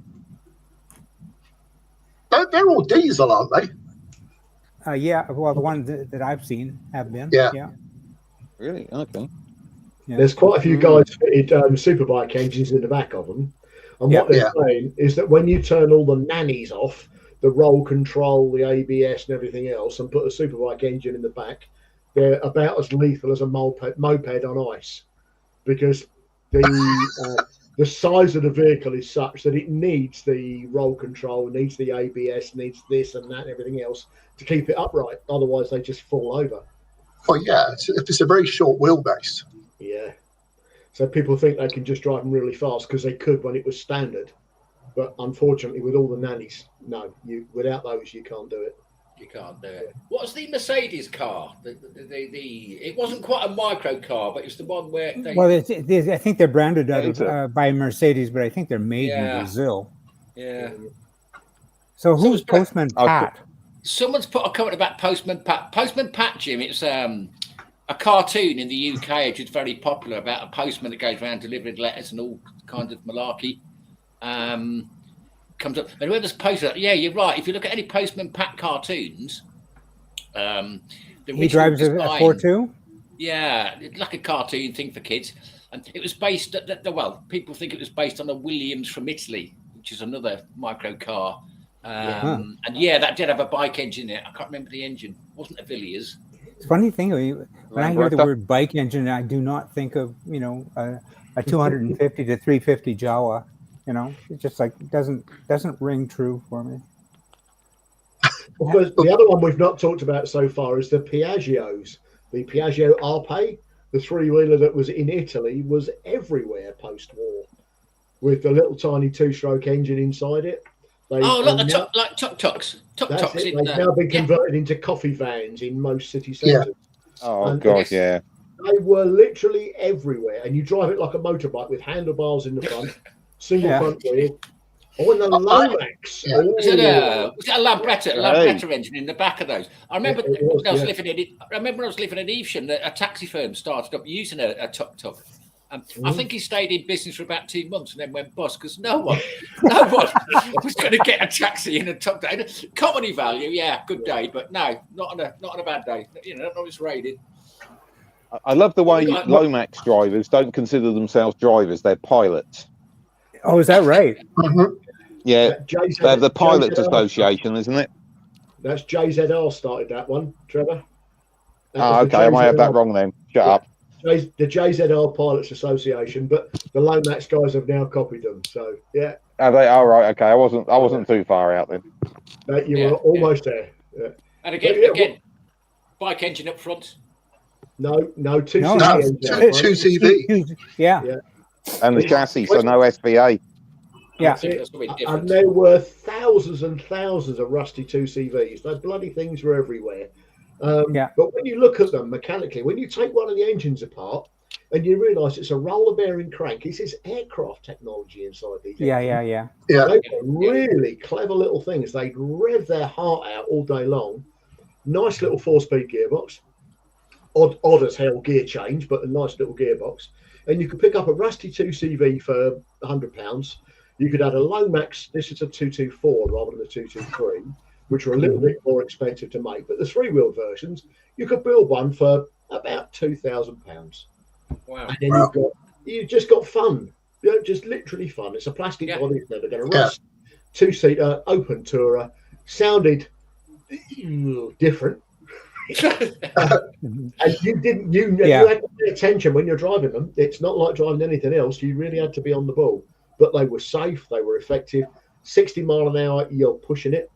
They're all diesel, aren't they? Yeah, well, the ones that I've seen have been. Yeah. Really? Okay. Yeah. There's quite a few guys fitted superbike engines in the back of them. And what they're saying is that when you turn all the nannies off, the roll control, the ABS and everything else, and put a superbike engine in the back, they're about as lethal as a moped on ice. Because the size of the vehicle is such that it needs the roll control, needs the ABS, needs this and that and everything else to keep it upright. Otherwise, they just fall over. Well, yeah, it's a very short wheelbase. Yeah. So people think they can just drive them really fast because they could when it was standard. But unfortunately, with all the nannies, no, without those, you can't do it. You can't do it. What's the Mercedes car? It wasn't quite a micro car, but it's the one where they... Well, I think they're branded by Mercedes, but I think they're made in Brazil. Yeah. So who's Postman Pat? Someone's put a comment about Postman Pat. Postman Pat, Jim, it's a cartoon in the UK which is very popular about a postman that goes around delivering letters and all kinds of malarkey. Comes up, and whoever's posted that, yeah, you're right. If you look at any Postman Pat cartoons, he drives a 4.2. Yeah, it's like a cartoon thing for kids, and it was based. Well, people think it was based on a Williams from Italy, which is another micro car. And that did have a bike engine in it. I can't remember the engine. It wasn't a Villiers. It's a funny thing when I hear the word bike engine, I do not think of a 250 to 350 Jawa. It just doesn't ring true for me. Because the other one we've not talked about so far is the Piaggios. The Piaggio Arpe, the three-wheeler that was in Italy, was everywhere post-war, with the little tiny two-stroke engine inside it. Like tuk-tuks. They've now been converted into coffee vans in most city centres. Oh, God, yeah. They were literally everywhere, and you drive it like a motorbike with handlebars in the front, single front wheel. Oh, and the Lomax. Yeah. Was it a Lambretta engine in the back of those? I remember when I was living in Evesham, that a taxi firm started up using a tuk-tuk. I think he stayed in business for about 2 months and then went bust because no one was going to get a taxi in a tuk-tuk. Comedy value, yeah, good day, but no, not on a bad day. Not when it's raining. I love the way Lomax drivers don't consider themselves drivers; they're pilots. Oh, is that right? Mm-hmm. Yeah, they have the Pilots Association, isn't it? That's JZR started that one, Trevor. Okay, I might have that wrong then. Shut up. The JZR Pilots Association, but the Lomax guys have now copied them. So yeah. Are they? All right. Okay, I wasn't too far out then. You were almost there. Yeah. And again, bike engine up front. No, two CV. Yeah. And the chassis, so no SVA. Yeah. And there were thousands and thousands of rusty 2CVs. Those bloody things were everywhere. But when you look at them mechanically, when you take one of the engines apart and you realise it's a roller bearing crank, it's this aircraft technology inside these. Yeah. They were really clever little things. They'd rev their heart out all day long. Nice little 4-speed gearbox. Odd as hell gear change, but a nice little gearbox. And you could pick up a rusty 2CV for £100. You could add a Lomax. This is a 224 rather than a 223, which are a little bit more expensive to make. But the 3-wheel versions, you could build one for about £2,000. Wow! And then you just got fun. just literally fun. It's a plastic body, it's never going to rust. 2-seater, open tourer, sounded different. And you had to pay attention when you're driving them. It's not like driving anything else. You really had to be on the ball. But they were safe, they were effective. 60 mile an hour, you're pushing it.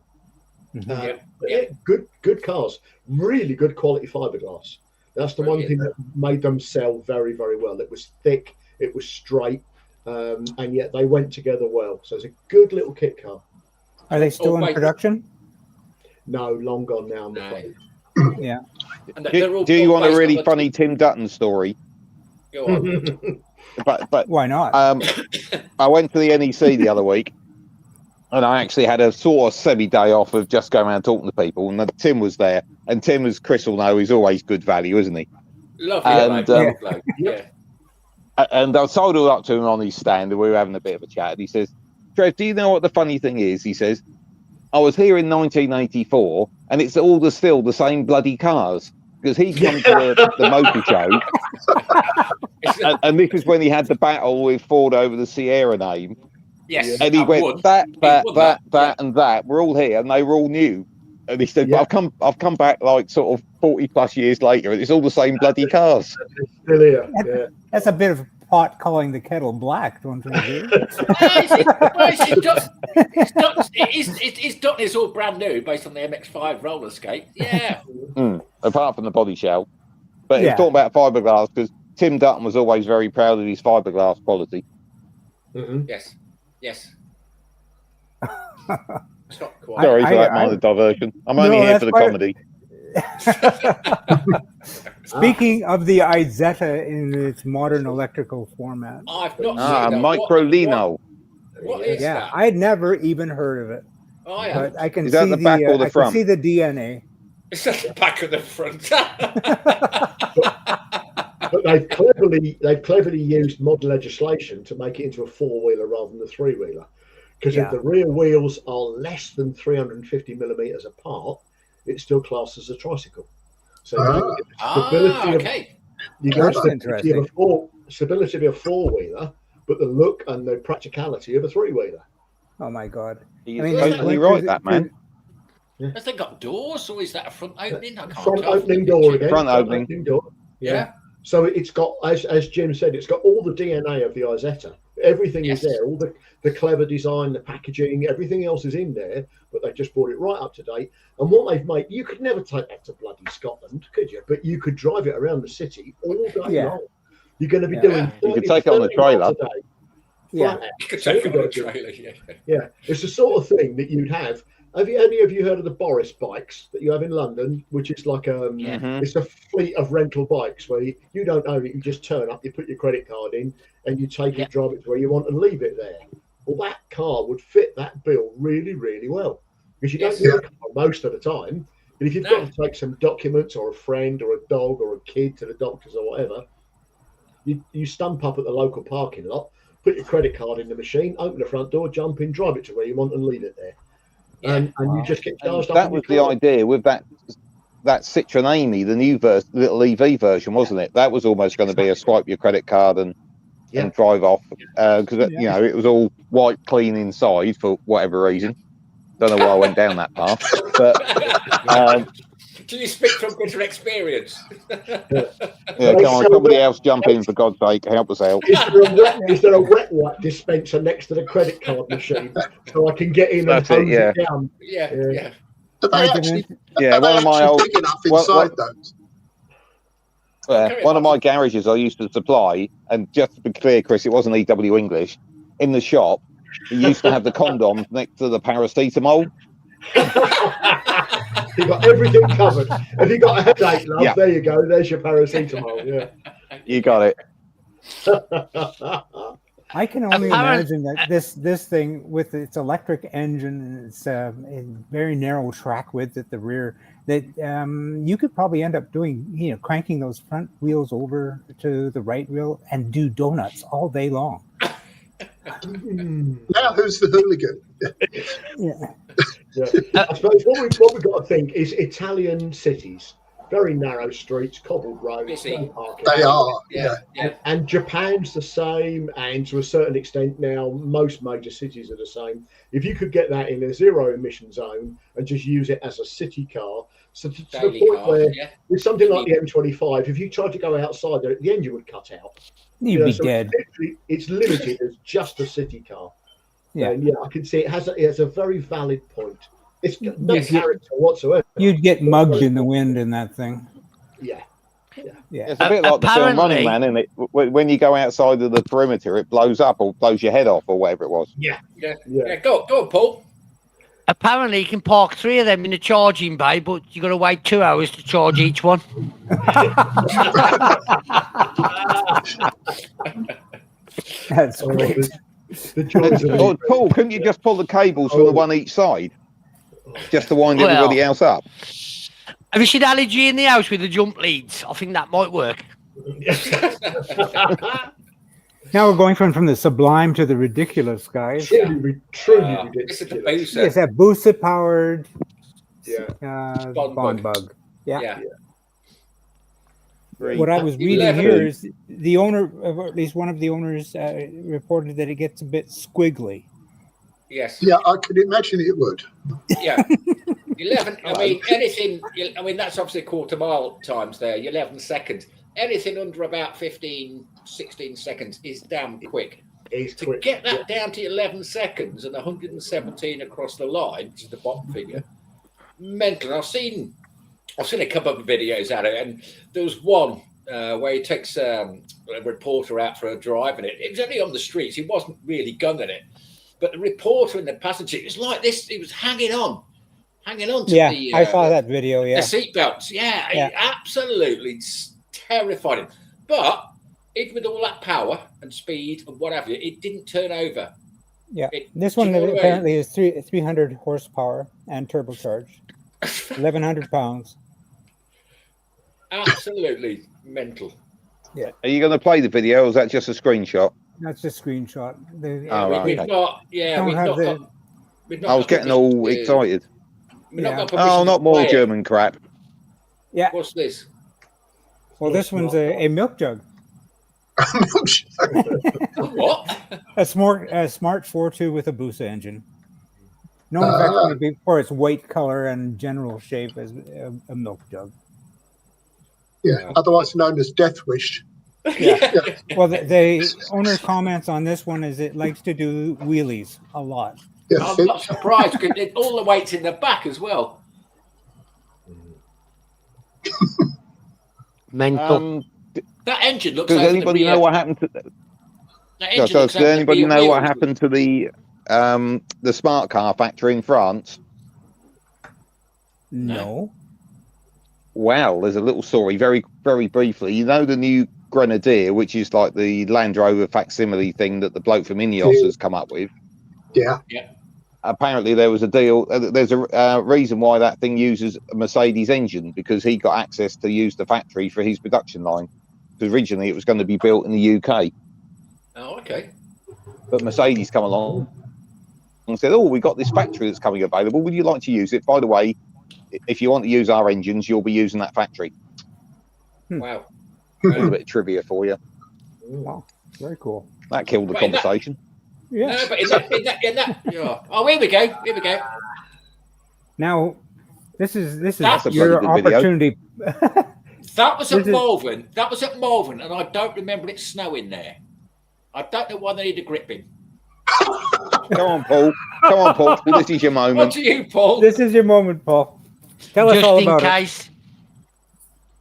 Good cars, really good quality fiberglass. That's the one thing that made them sell very, very well. It was thick, it was straight, and yet they went together well. So it's a good little kit car. Are they still in production? No, long gone now, I'm afraid. Yeah. Do you want a really funny Tim Dutton story? Go on. But why not? I went to the NEC the other week, and I actually had a sort of semi-day off of just going around talking to people, and Tim was there. And Tim, as Chris will know, is always good value, isn't he? Lovely. And I sold it all up to him on his stand, and we were having a bit of a chat. And he says, Trev, do you know what the funny thing is? He says, I was here in 1984, and it's all still the same bloody cars. Because he come to the motor show, and this is when he had the battle with Ford over the Sierra name. Yes, and he went that, and that. We're all here, and they were all new. And he said, "But I've come back like sort of 40 plus years later, and it's all the same bloody cars." Still here. That's a bit of pot calling the kettle black, don't you agree? It's all brand new based on the MX-5 roller skate. Yeah. Apart from the body shell. But he's talking about fiberglass because Tim Dutton was always very proud of his fiberglass quality. Mm-hmm. Yes. Sorry for that minor diversion. I'm only here for the comedy. Speaking of the Izetta in its modern electrical format. I've not seen that. Microlino. What is that? I had never even heard of it. But I can see the back or the front? Can see the DNA. It's at the back of the front. But they've cleverly used modern legislation to make it into a 4-wheeler rather than a 3-wheeler. Because if the rear wheels are less than 350 millimeters apart, it's still classed as a tricycle. So you get stability of a 4-wheeler, but the look and the practicality of a 3-wheeler. Oh my God! You're totally right, that man. Have they got doors, or is that a front opening? Front opening door again. Front opening door. Yeah. So it's got, as Jim said, it's got all the DNA of the Izetta. Everything is there. All the clever design, the packaging, everything else is in there. But they just brought it right up to date. And what they've made, you could never take that to bloody Scotland, could you? But you could drive it around the city all day long. You're going to be doing. You could take it on the trailer. Yeah, you could take it on the trailer. Yeah, it's the sort of thing that you'd have. Have any of you heard of the Boris bikes that you have in London, which is like it's a fleet of rental bikes where you don't own it, you just turn up, you put your credit card in, and you take it, drive it to where you want, and leave it there. Well, that car would fit that bill really, really well because you don't need a car most of the time. But if you've got to take some documents or a friend or a dog or a kid to the doctors or whatever, you stump up at the local parking lot, put your credit card in the machine, open the front door, jump in, drive it to where you want, and leave it there. And you just get charged up. That was the idea with that Citroen Amy, the new little EV version, wasn't it? That was almost going to be a swipe your credit card and drive off because you know it was all white, clean inside for whatever reason. Don't know why I went down that path, but. Do you speak from bitter experience? Yeah, come on, somebody else jump in for God's sake, help us out. Is there a wet wipe dispenser next to the credit card machine so I can get in and hose it down? Yeah. But they actually, one of my old big enough inside those. One of my garages I used to supply, and just to be clear, Chris, it wasn't EW English. In the shop, he used to have the condoms next to the paracetamol. You got everything covered. If you got a headache, love, there you go. There's your paracetamol. Yeah, you got it. I can only imagine that this thing with its electric engine and its very narrow track width at the rear, that you could probably end up doing, cranking those front wheels over to the right wheel and do donuts all day long. Now who's the hooligan? I suppose what we've got to think is Italian cities. very narrow streets, cobbled roads, Busy. no parking. They are, Yeah. And Japan's the same, and to a certain extent now, most major cities are the same. If you could get that in a zero emission zone and just use it as a city car, so to the Daily point car, where yeah. with something like the M25, if you tried to go outside there, the engine would cut out. You'd be so dead. It's limited as just a city car. Yeah. And I can see it has a very valid point. It's got no You'd character whatsoever. You'd get mugged in the wind in that thing. Yeah. It's a bit like the film Running Man, isn't it? When you go outside of the perimeter, it blows up or blows your head off or whatever it was. Yeah. Go on, Paul. Apparently, you can park 3 of them in a charging bay, but you've got to wait 2 hours to charge each one. That's great. Paul, couldn't you just pull the cables from the one each side? Just to wind everybody else up? Have you seen Ali in the house with the jump leads? I think that might work. Now we're going from the sublime to the ridiculous, guys. Truly ridiculous. This is the booster. It's that booster powered Bond bug. Yeah. Great. What I was reading here is the owner, or at least one of the owners, reported that it gets a bit squiggly. Yes. Yeah, I could imagine it would. Yeah. 11. I mean, anything. I mean, that's obviously a quarter mile times there. 11 seconds. Anything under about 15, 16 seconds is damn quick. To get that down to 11 seconds and 117 across the line, which is the bottom figure, mental. I've seen a couple of videos at it, and there was one where he takes a reporter out for a drive, and it was only on the streets. He wasn't really gunning it, but the reporter and the passenger, it was like this. He was hanging on to the. I saw that video. Yeah, the seatbelts. Yeah, it absolutely terrified him. But even with all that power and speed and what have you, it didn't turn over. Yeah, this one apparently is 300 horsepower and turbocharged, 1,100 pounds. Absolutely mental. Yeah. Are you going to play the video, or is that just a screenshot? That's a screenshot. I was getting all excited. Not more German crap. Yeah. What's this? Well, this one's a milk jug. What? A smart 4.2 with a Busa engine. Known effectively for its white color and general shape as a milk jug. Yeah, otherwise known as Death Wish. Yeah. Well, the owner comments on this one is it likes to do wheelies a lot. Yeah, I'm not surprised because all the weight's in the back as well. Mental. That engine looks. Does anybody know what happened to? Does anybody know what happened to the smart car factory in France? No. Well, there's a little story, very, very briefly. You know the new Grenadier, which is like the Land Rover facsimile thing that the bloke from Ineos has come up with. Yeah. Apparently, there was a deal. There's a reason why that thing uses a Mercedes engine, because he got access to use the factory for his production line. Because originally it was going to be built in the UK. Oh, okay. But Mercedes come along and said, "Oh, we've got this factory that's coming available. Would you like to use it? By the way, if you want to use our engines, you'll be using that factory." Wow. A little bit of trivia for you. Wow, very cool. That killed the conversation. Yeah. No, but in that oh, here we go. Now, this is That's a your bloody good opportunity. That was at Malvern. That was at Malvern, and I don't remember it snowing there. I don't know why they need a gripping. Come on, Paul. This is your moment. What to you, Paul? This is your moment, Paul. Tell us all about it.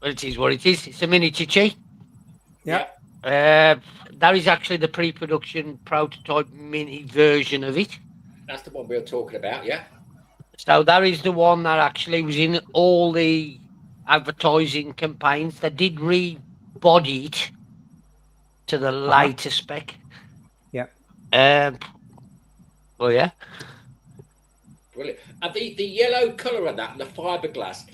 Well, it is what it is. It's a mini Chichi. Yeah. That is actually the pre-production prototype mini version of it. That's the one we were talking about, yeah. So that is the one that actually was in all the advertising campaigns. They did rebody it to the later spec. Yeah. Well, yeah. Brilliant. And the yellow colour on that and the fiberglass.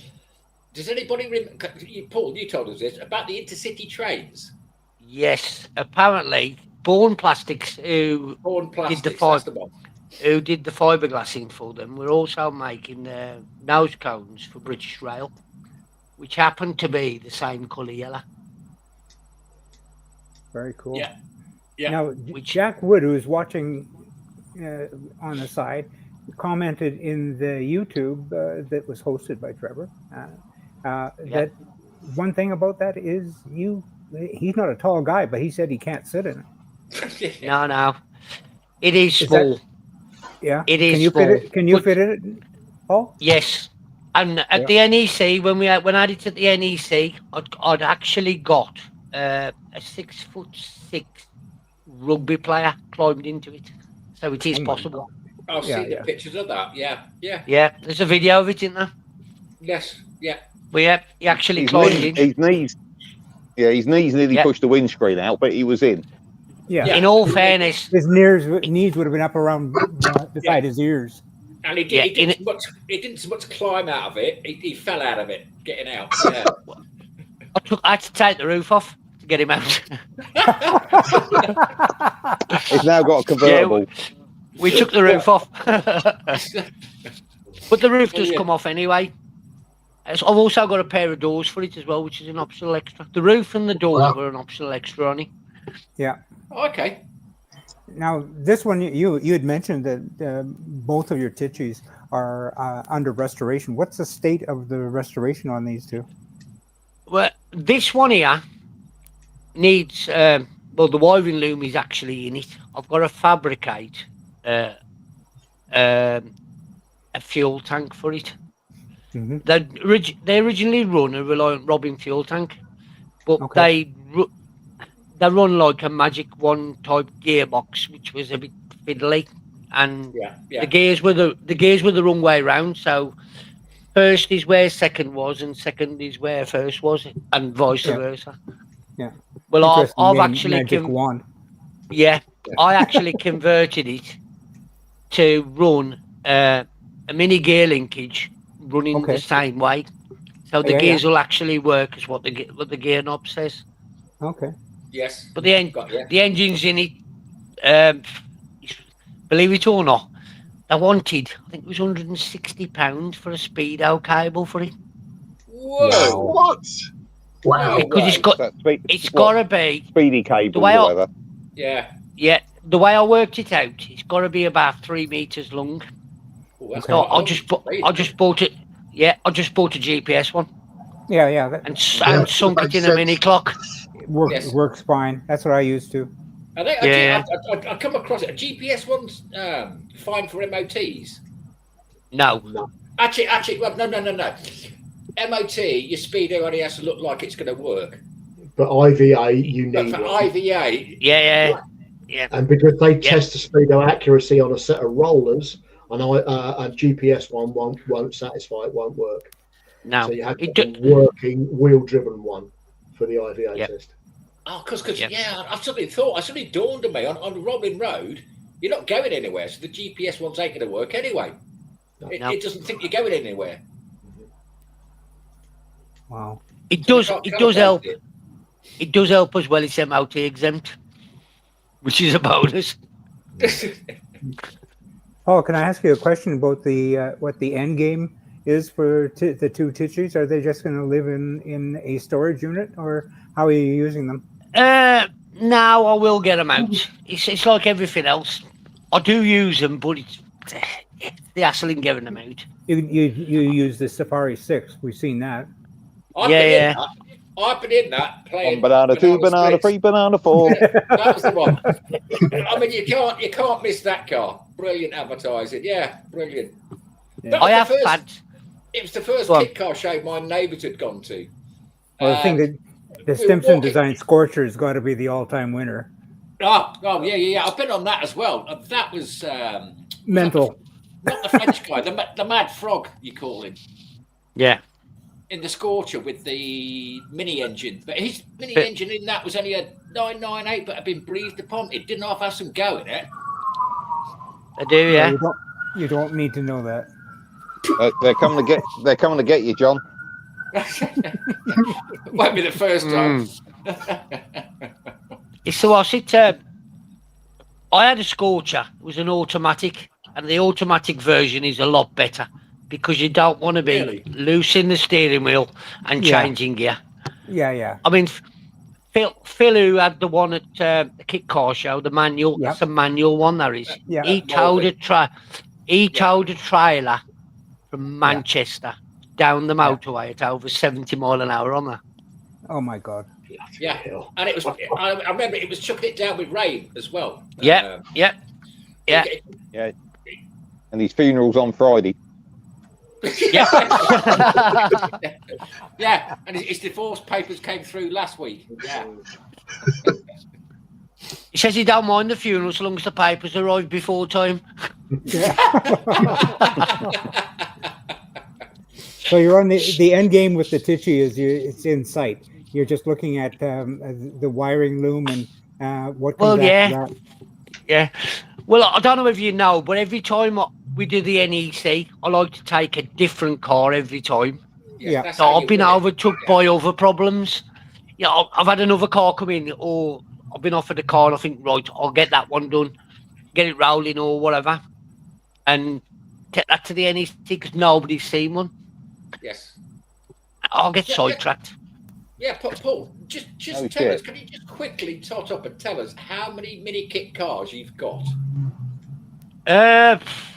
Does anybody remember, Paul, you told us this, about the intercity trains? Yes. Apparently, Bourne Plastics, who did the fiberglassing for them, were also making nose cones for British Rail. which happened to be the same colour yellow. Very cool. Yeah. Yeah. Now, Jack Wood, who is watching on the side, commented in the YouTube that was hosted by Trevor that one thing about that is he's not a tall guy, but he said he can't sit in it. No. It is small. Yeah. It is small. Can you fit it, Paul? Yes. And at the NEC, when I did it at the NEC, I'd actually got a 6'6" rugby player climbed into it, so it is possible. I've seen the pictures of that. Yeah. There's a video of it, isn't there? Yes. Yeah. Well, he actually climbed in. His knees nearly pushed the windscreen out, but he was in. Yeah. In all fairness, his knees would have been up around beside his ears. And he didn't so much climb out of it. He fell out of it getting out. Yeah. I had to take the roof off to get him out. He's now got a convertible. We took the roof off. But the roof does come off anyway. I've also got a pair of doors for it as well, which is an optional extra. The roof and the doors were an optional extra on it. Yeah. Okay. Now, this one, you had mentioned that both of your Ticcies are under restoration. What's the state of the restoration on these two? Well, this one here needs, the wiring loom is actually in it. I've got to fabricate a fuel tank for it. Mm-hmm. They originally run a Reliant Robin fuel tank, but they run like a Magic 1 type gearbox, which was a bit fiddly, and the gears were the wrong way round. So first is where second was, and second is where first was, and vice versa. Yeah. Well, I've actually Magic 1. Yeah, I actually converted it to run a mini gear linkage running the same way, so the gears will actually work as what the gear knob says. Okay. Yes. But the engine's in it. Believe it or not, they wanted, I think it was £160 for a speedo cable for it. Whoa! Wow. What? Wow! Because it's got to be speedy cable or whatever. Yeah. The way I worked it out, it's got to be about 3 meters long. Ooh, so I just bought it. Yeah, I just bought a GPS one. Yeah. And sunk it in a mini clock. Works fine. That's what I used to. I come across it. A GPS one's fine for MOTs. No. Actually, well, no. MOT, your speedo only has to look like it's going to work. But IVA, you need for one. IVA, yeah. And because they test the speedo accuracy on a set of rollers, and a GPS one won't satisfy. It won't work. No, so you have to have a working wheel-driven one for the IVA test. Oh, because I suddenly dawned on me on Robin Road, you're not going anywhere, so the GPS ones ain't going to work anyway. It doesn't think you're going anywhere. Wow. It does help. It does help as well. It's MOT exempt, which is a bonus. Paul, can I ask you a question about what the end game is for the two Ticcies? Are they just going to live in a storage unit, or how are you using them? No, I will get them out. It's like everything else. I do use them, but it's the hassle in getting them out. You use the Safari 6. We've seen that. I've been in that playing. 1 banana, 2 banana, 3 banana, 4. That was the one. I mean, you can't miss that car. Brilliant advertising. Yeah, brilliant. Yeah. It was the first kit car show my neighbours had gone to. Well, the thing that the Stimson designed Scorcher has got to be the all-time winner. Oh, yeah. I've been on that as well. That was mental. Not the French guy, the Mad Frog, you call him. Yeah. In the Scorcher with the mini engine, but his mini engine in that was only a 998, but had been breathed upon. It didn't have some go in it. I do, yeah. You don't need to know that. They're coming to get you, John. Won't be the first time. I had a Scorcher. It was an automatic, and the automatic version is a lot better because you don't want to be loosing the steering wheel and changing gear. Yeah. I mean, Phil, who had the one at the Kit Car Show, the manual, that's a manual one, that is. Yeah. He towed a trailer from Manchester down the motorway at over 70 mile an hour on that. Oh my God. Yeah, and it was. I remember it was chucking it down with rain as well. Yeah. And his funeral's on Friday. Yeah. Yeah, and his divorce papers came through last week. Yeah. He says he don't mind the funeral so long as the papers arrive before time. So you're on the end game with the Tichy it's in sight. You're just looking at the wiring loom and what comes after that. Yeah. Well, I don't know if you know, but every time we do the NEC, I like to take a different car every time. Yeah. So I've been overtook by other problems. Yeah, I've had another car come in, or I've been offered a car, and I think, right, I'll get that one done, get it rolling or whatever, and take that to the NEC because nobody's seen one. Yes. I'll get sidetracked. Yeah, Paul, just tell us, can you just quickly tot up and tell us how many mini kit cars you've got?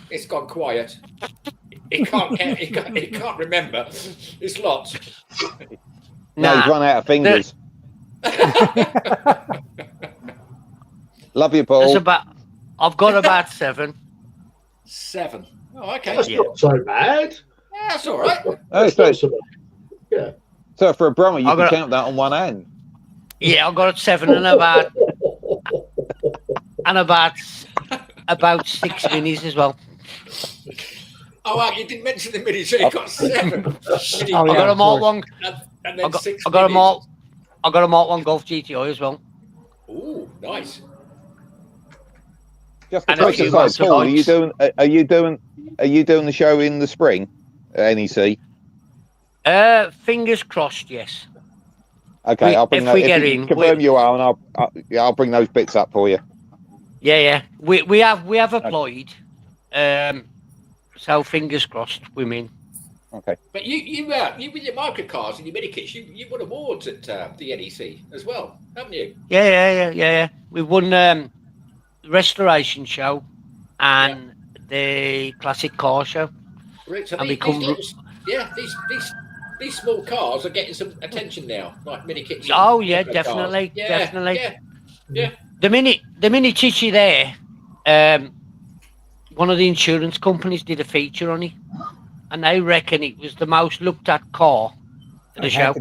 It's gone quiet. He can't count, he can't remember. It's lots. No, he's run out of fingers. Love you, Paul. I've got about 7. 7. Oh, okay. That's not so bad. Yeah, that's all right. Oh, yeah. So for a Brummer, you can count that on one hand. Yeah, I've got 7 and about 6 minis as well. Oh, wow, you didn't mention the minis, so you got 7. I got a Mark 1. And then 6 I got a Mark 1 Golf GTI as well. Ooh, nice. Just to take aside, Paul, are you doing the show in the spring at NEC? Fingers crossed, yes. Okay, I'll bring confirm you are, and I'll bring those bits up for you. Yeah. We have applied. So fingers crossed, women. Okay. But you with your microcars and your mini kits, you won awards at the NEC as well, haven't you? Yeah. We won the restoration show and the classic car show. Right, so and these small cars are getting some attention now, like mini kits. Oh yeah, definitely. Yeah. The mini Chichi there. One of the insurance companies did a feature on it, and they reckon it was the most looked at car at the show.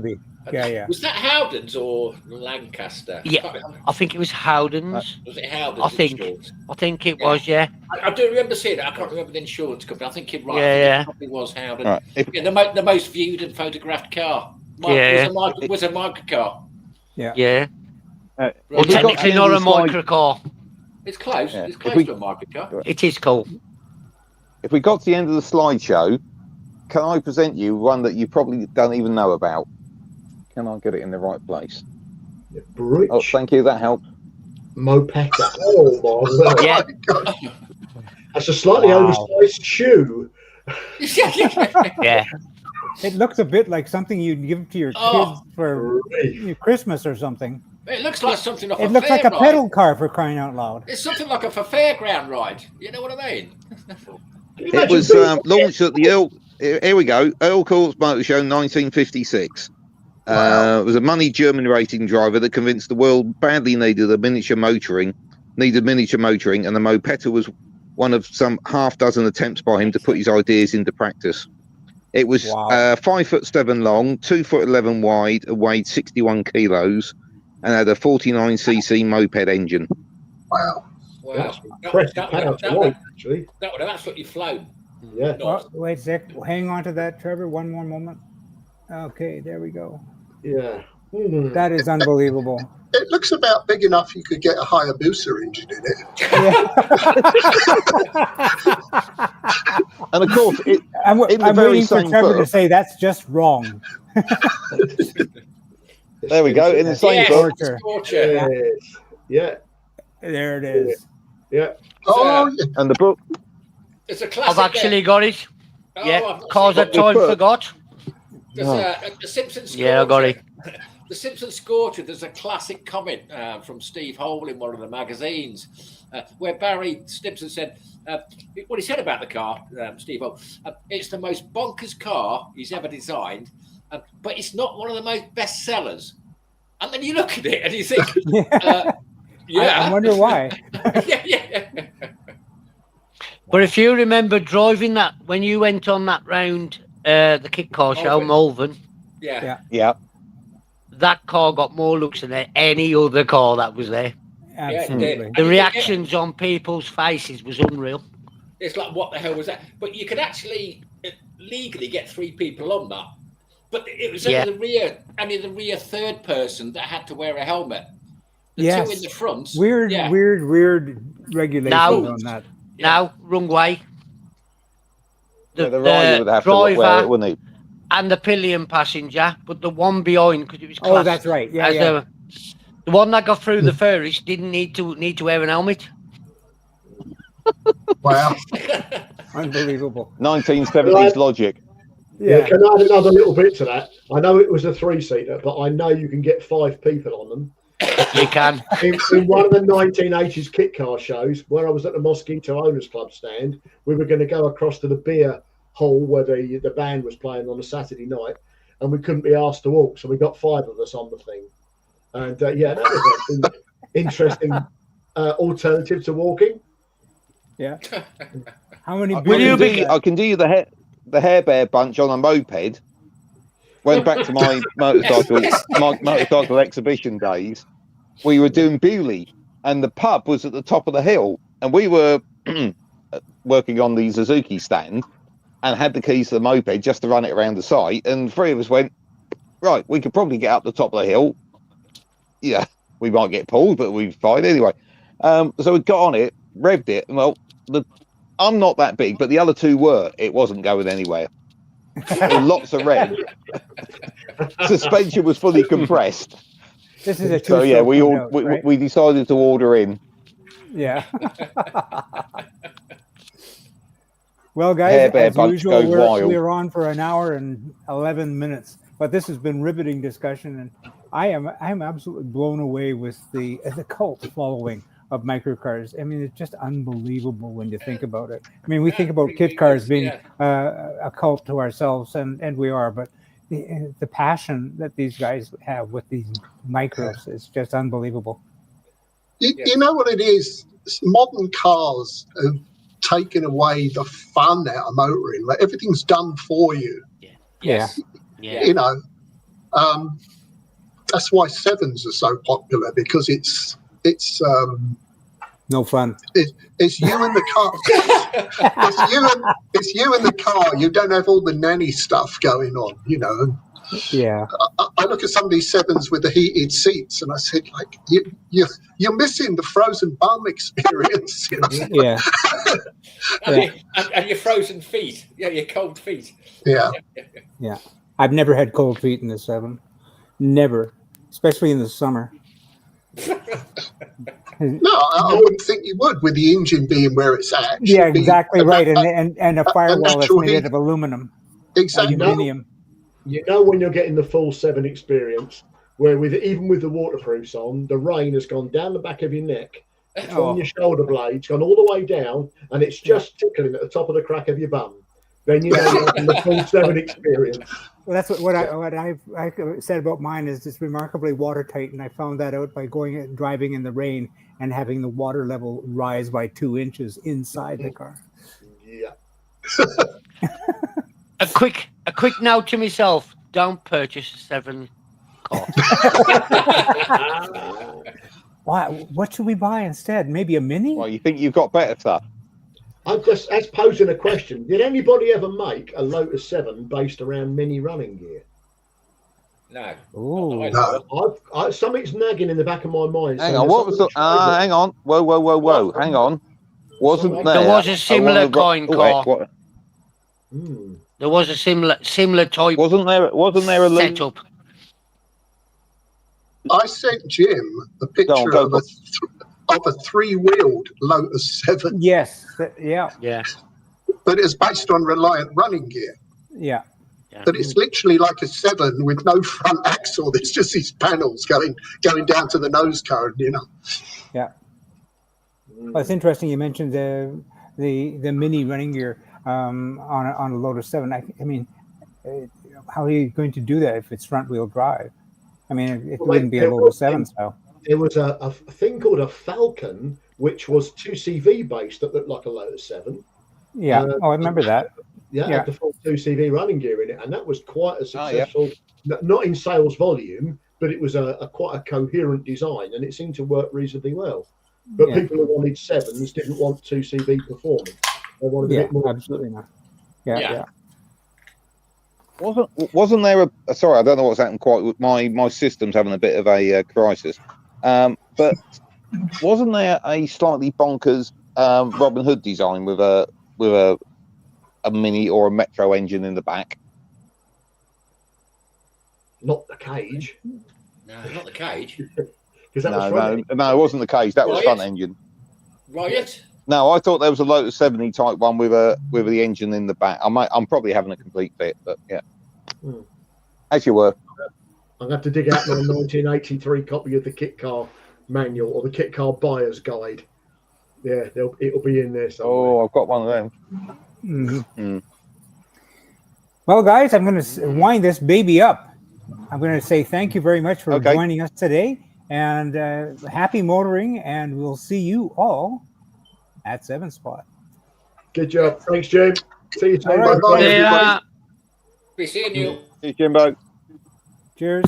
Yeah. Was that Howden's or Lancaster? Yeah, I think it was Howden's. Was it Howden's? I think it was. Yeah. I do remember seeing it. I can't remember the insurance company. I think you're right. Yeah. It probably was Howden. Right. The most viewed and photographed car. Was a microcar. Yeah. Well, technically not a microcar. It's close. Yeah. It's close to a microcar. It is cool. If we got to the end of the slideshow, can I present you one that you probably don't even know about? Can I get it in the right place? Bridge. Oh, thank you. That helped. Mopetta. Oh my God. Yeah. That's a slightly oversized shoe. Yeah. It looks a bit like something you'd give to your kids for Christmas or something. It looks like something off It looks like a pedal car, for crying out loud. It's something like a fairground ride. You know what I mean? It was launched at the Earl. Here we go. Earl Courts Motor Show, 1956. It was a money German racing driver that convinced the world badly needed miniature motoring, and the Mopetta was one of some half dozen attempts by him to put his ideas into practice. It was 5'7" long, 2'11" wide, and weighed 61 kilos, and had a 49cc moped engine. Wow. That would have absolutely flown. Yeah. Wait a sec. Hang on to that, Trevor. One more moment. Okay, there we go. Yeah. That is unbelievable. It looks about big enough you could get a Hayabusa engine in it. And of course, I'm waiting for Trevor to say that's just wrong. There we go. In the same book. Yeah. There it is. Yeah. Oh, and the book. It's a classic. I've actually got it. Yeah, cars that time forgot. There's the Simpsons. Yeah, I got it. The Simpsons Scorcher. There's a classic comment from Steve Hole in one of the magazines where Barry Stimson said, what he said about the car, Steve Hole, it's the most bonkers car he's ever designed, but it's not one of the most best sellers. And then you look at it and you think, I wonder why. yeah. But if you remember driving that when you went on that round, the kit car show, Malvern. Yeah. That car got more looks than any other car that was there. Absolutely. The reactions on people's faces was unreal. It's like, what the hell was that? But you could actually legally get 3 people on that. But it was only the rear third person that had to wear a helmet. The 2 in the front. Weird regulations on that. Now, wrong way. The rider would have to wear it, wouldn't he? And the pillion passenger, but the one behind, because it was classed. Oh, that's right. Yeah. The one that got through the furthest didn't need to wear an helmet. Wow. Unbelievable. 1970s logic. Yeah, can I add another little bit to that? I know it was a 3-seater, but I know you can get 5 people on them. You can. In one of the 1980s kit car shows, where I was at the Mosquito Owners Club stand, we were going to go across to the beer hall where the band was playing on a Saturday night, and we couldn't be asked to walk, so we got 5 of us on the thing. And that was an interesting alternative to walking. Yeah. How many? I can do the Hair Bear bunch on a moped. Went back to my motorcycle exhibition days. We were doing Bewley, and the pub was at the top of the hill, and we were working on the Suzuki stand, and had the keys to the moped just to run it around the site. And 3 of us went, right, we could probably get up the top of the hill. Yeah, we might get pulled, but we'd fine anyway. So we got on it, revved it, and well, I'm not that big, but the other 2 were. It wasn't going anywhere. Lots of rev. Suspension was fully compressed. This is a so yeah, we decided to order in. Yeah. Well, guys, as usual, we're on for an hour and 11 minutes. But this has been riveting discussion, and I'm absolutely blown away with the cult following of microcars. I mean, it's just unbelievable when you think about it. I mean, we think about kit cars being a cult to ourselves, and we are, but the passion that these guys have with these micros is just unbelievable. You know what it is? Modern cars have taken away the fun out of motoring. Like, everything's done for you. Yeah. You know, that's why 7s are so popular, because it's no fun. It's you in the car. it's you in the car. You don't have all the nanny stuff going on, you know. Yeah. I look at some of these 7s with the heated seats, and I said, like, you're missing the frozen bum experience. You know? Yeah. And your frozen feet. Yeah, your cold feet. Yeah. Yeah. I've never had cold feet in the 7. Never, especially in the summer. No, I wouldn't think you would, with the engine being where it's at. Yeah, exactly right, and a firewall that's made out of aluminum. Exactly. Aluminium. You know when you're getting the full 7 experience, where even with the waterproofs on, the rain has gone down the back of your neck, from your shoulder blades, gone all the way down, and it's just tickling at the top of the crack of your bum. Then you know you're getting the full 7 experience. Well, that's what I said about mine is it's remarkably watertight, and I found that out by driving in the rain and having the water level rise by 2 inches inside the car. Yeah. A quick note to myself: don't purchase a 7 car. What should we buy instead? Maybe a Mini? Well, you think you've got better stuff? That's posing a question. Did anybody ever make a Lotus 7 based around Mini running gear? No. Oh, no. Something's nagging in the back of my mind. Hang on, what was the? Hang on, whoa! Hang on, wasn't there? There was a similar kind car. There was a similar type. Wasn't there a setup? I sent Jim a picture of a 3-wheeled Lotus 7. Yes. Yeah. Yeah. but it's based on Reliant running gear. Yeah. But it's literally like a 7 with no front axle. There's just these panels going down to the nose cone, you know. Yeah. Well, it's interesting you mentioned the mini running gear on a Lotus 7. I mean, how are you going to do that if it's front wheel drive? I mean, it wouldn't be a Lotus 7 style. There was a thing called a Falcon, which was 2CV based that looked like a Lotus 7. Yeah. I remember that. Yeah, had the full 2CV running gear in it, and that was quite a successful. Not in sales volume, but it was quite a coherent design, and it seemed to work reasonably well. But people who wanted 7s didn't want 2CV performance. They wanted a bit more. Absolutely not. Yeah. Wasn't there a sorry? I don't know what's happened quite with my system's having a bit of a crisis. But wasn't there a slightly bonkers Robin Hood design with a mini or a Metro engine in the back? Not the cage. No, not the cage. No, it wasn't the cage. That was front engine. Riot? No, I thought there was a Lotus 70 type one with the engine in the back. I'm probably having a complete fit, but yeah. As you were. I'm going to have to dig out my 1983 copy of the kit car manual or the kit car buyer's guide. Yeah, it'll be in there somewhere. Oh, I've got one of them. Mm-hmm. Well, guys, I'm going to wind this baby up. I'm going to say thank you very much for joining us today, and happy motoring, and we'll see you all at 7 Spot. Good job. Thanks, Jim. See you soon. Bye-bye. Be seeing you. Cheers, Jimbo. Cheers.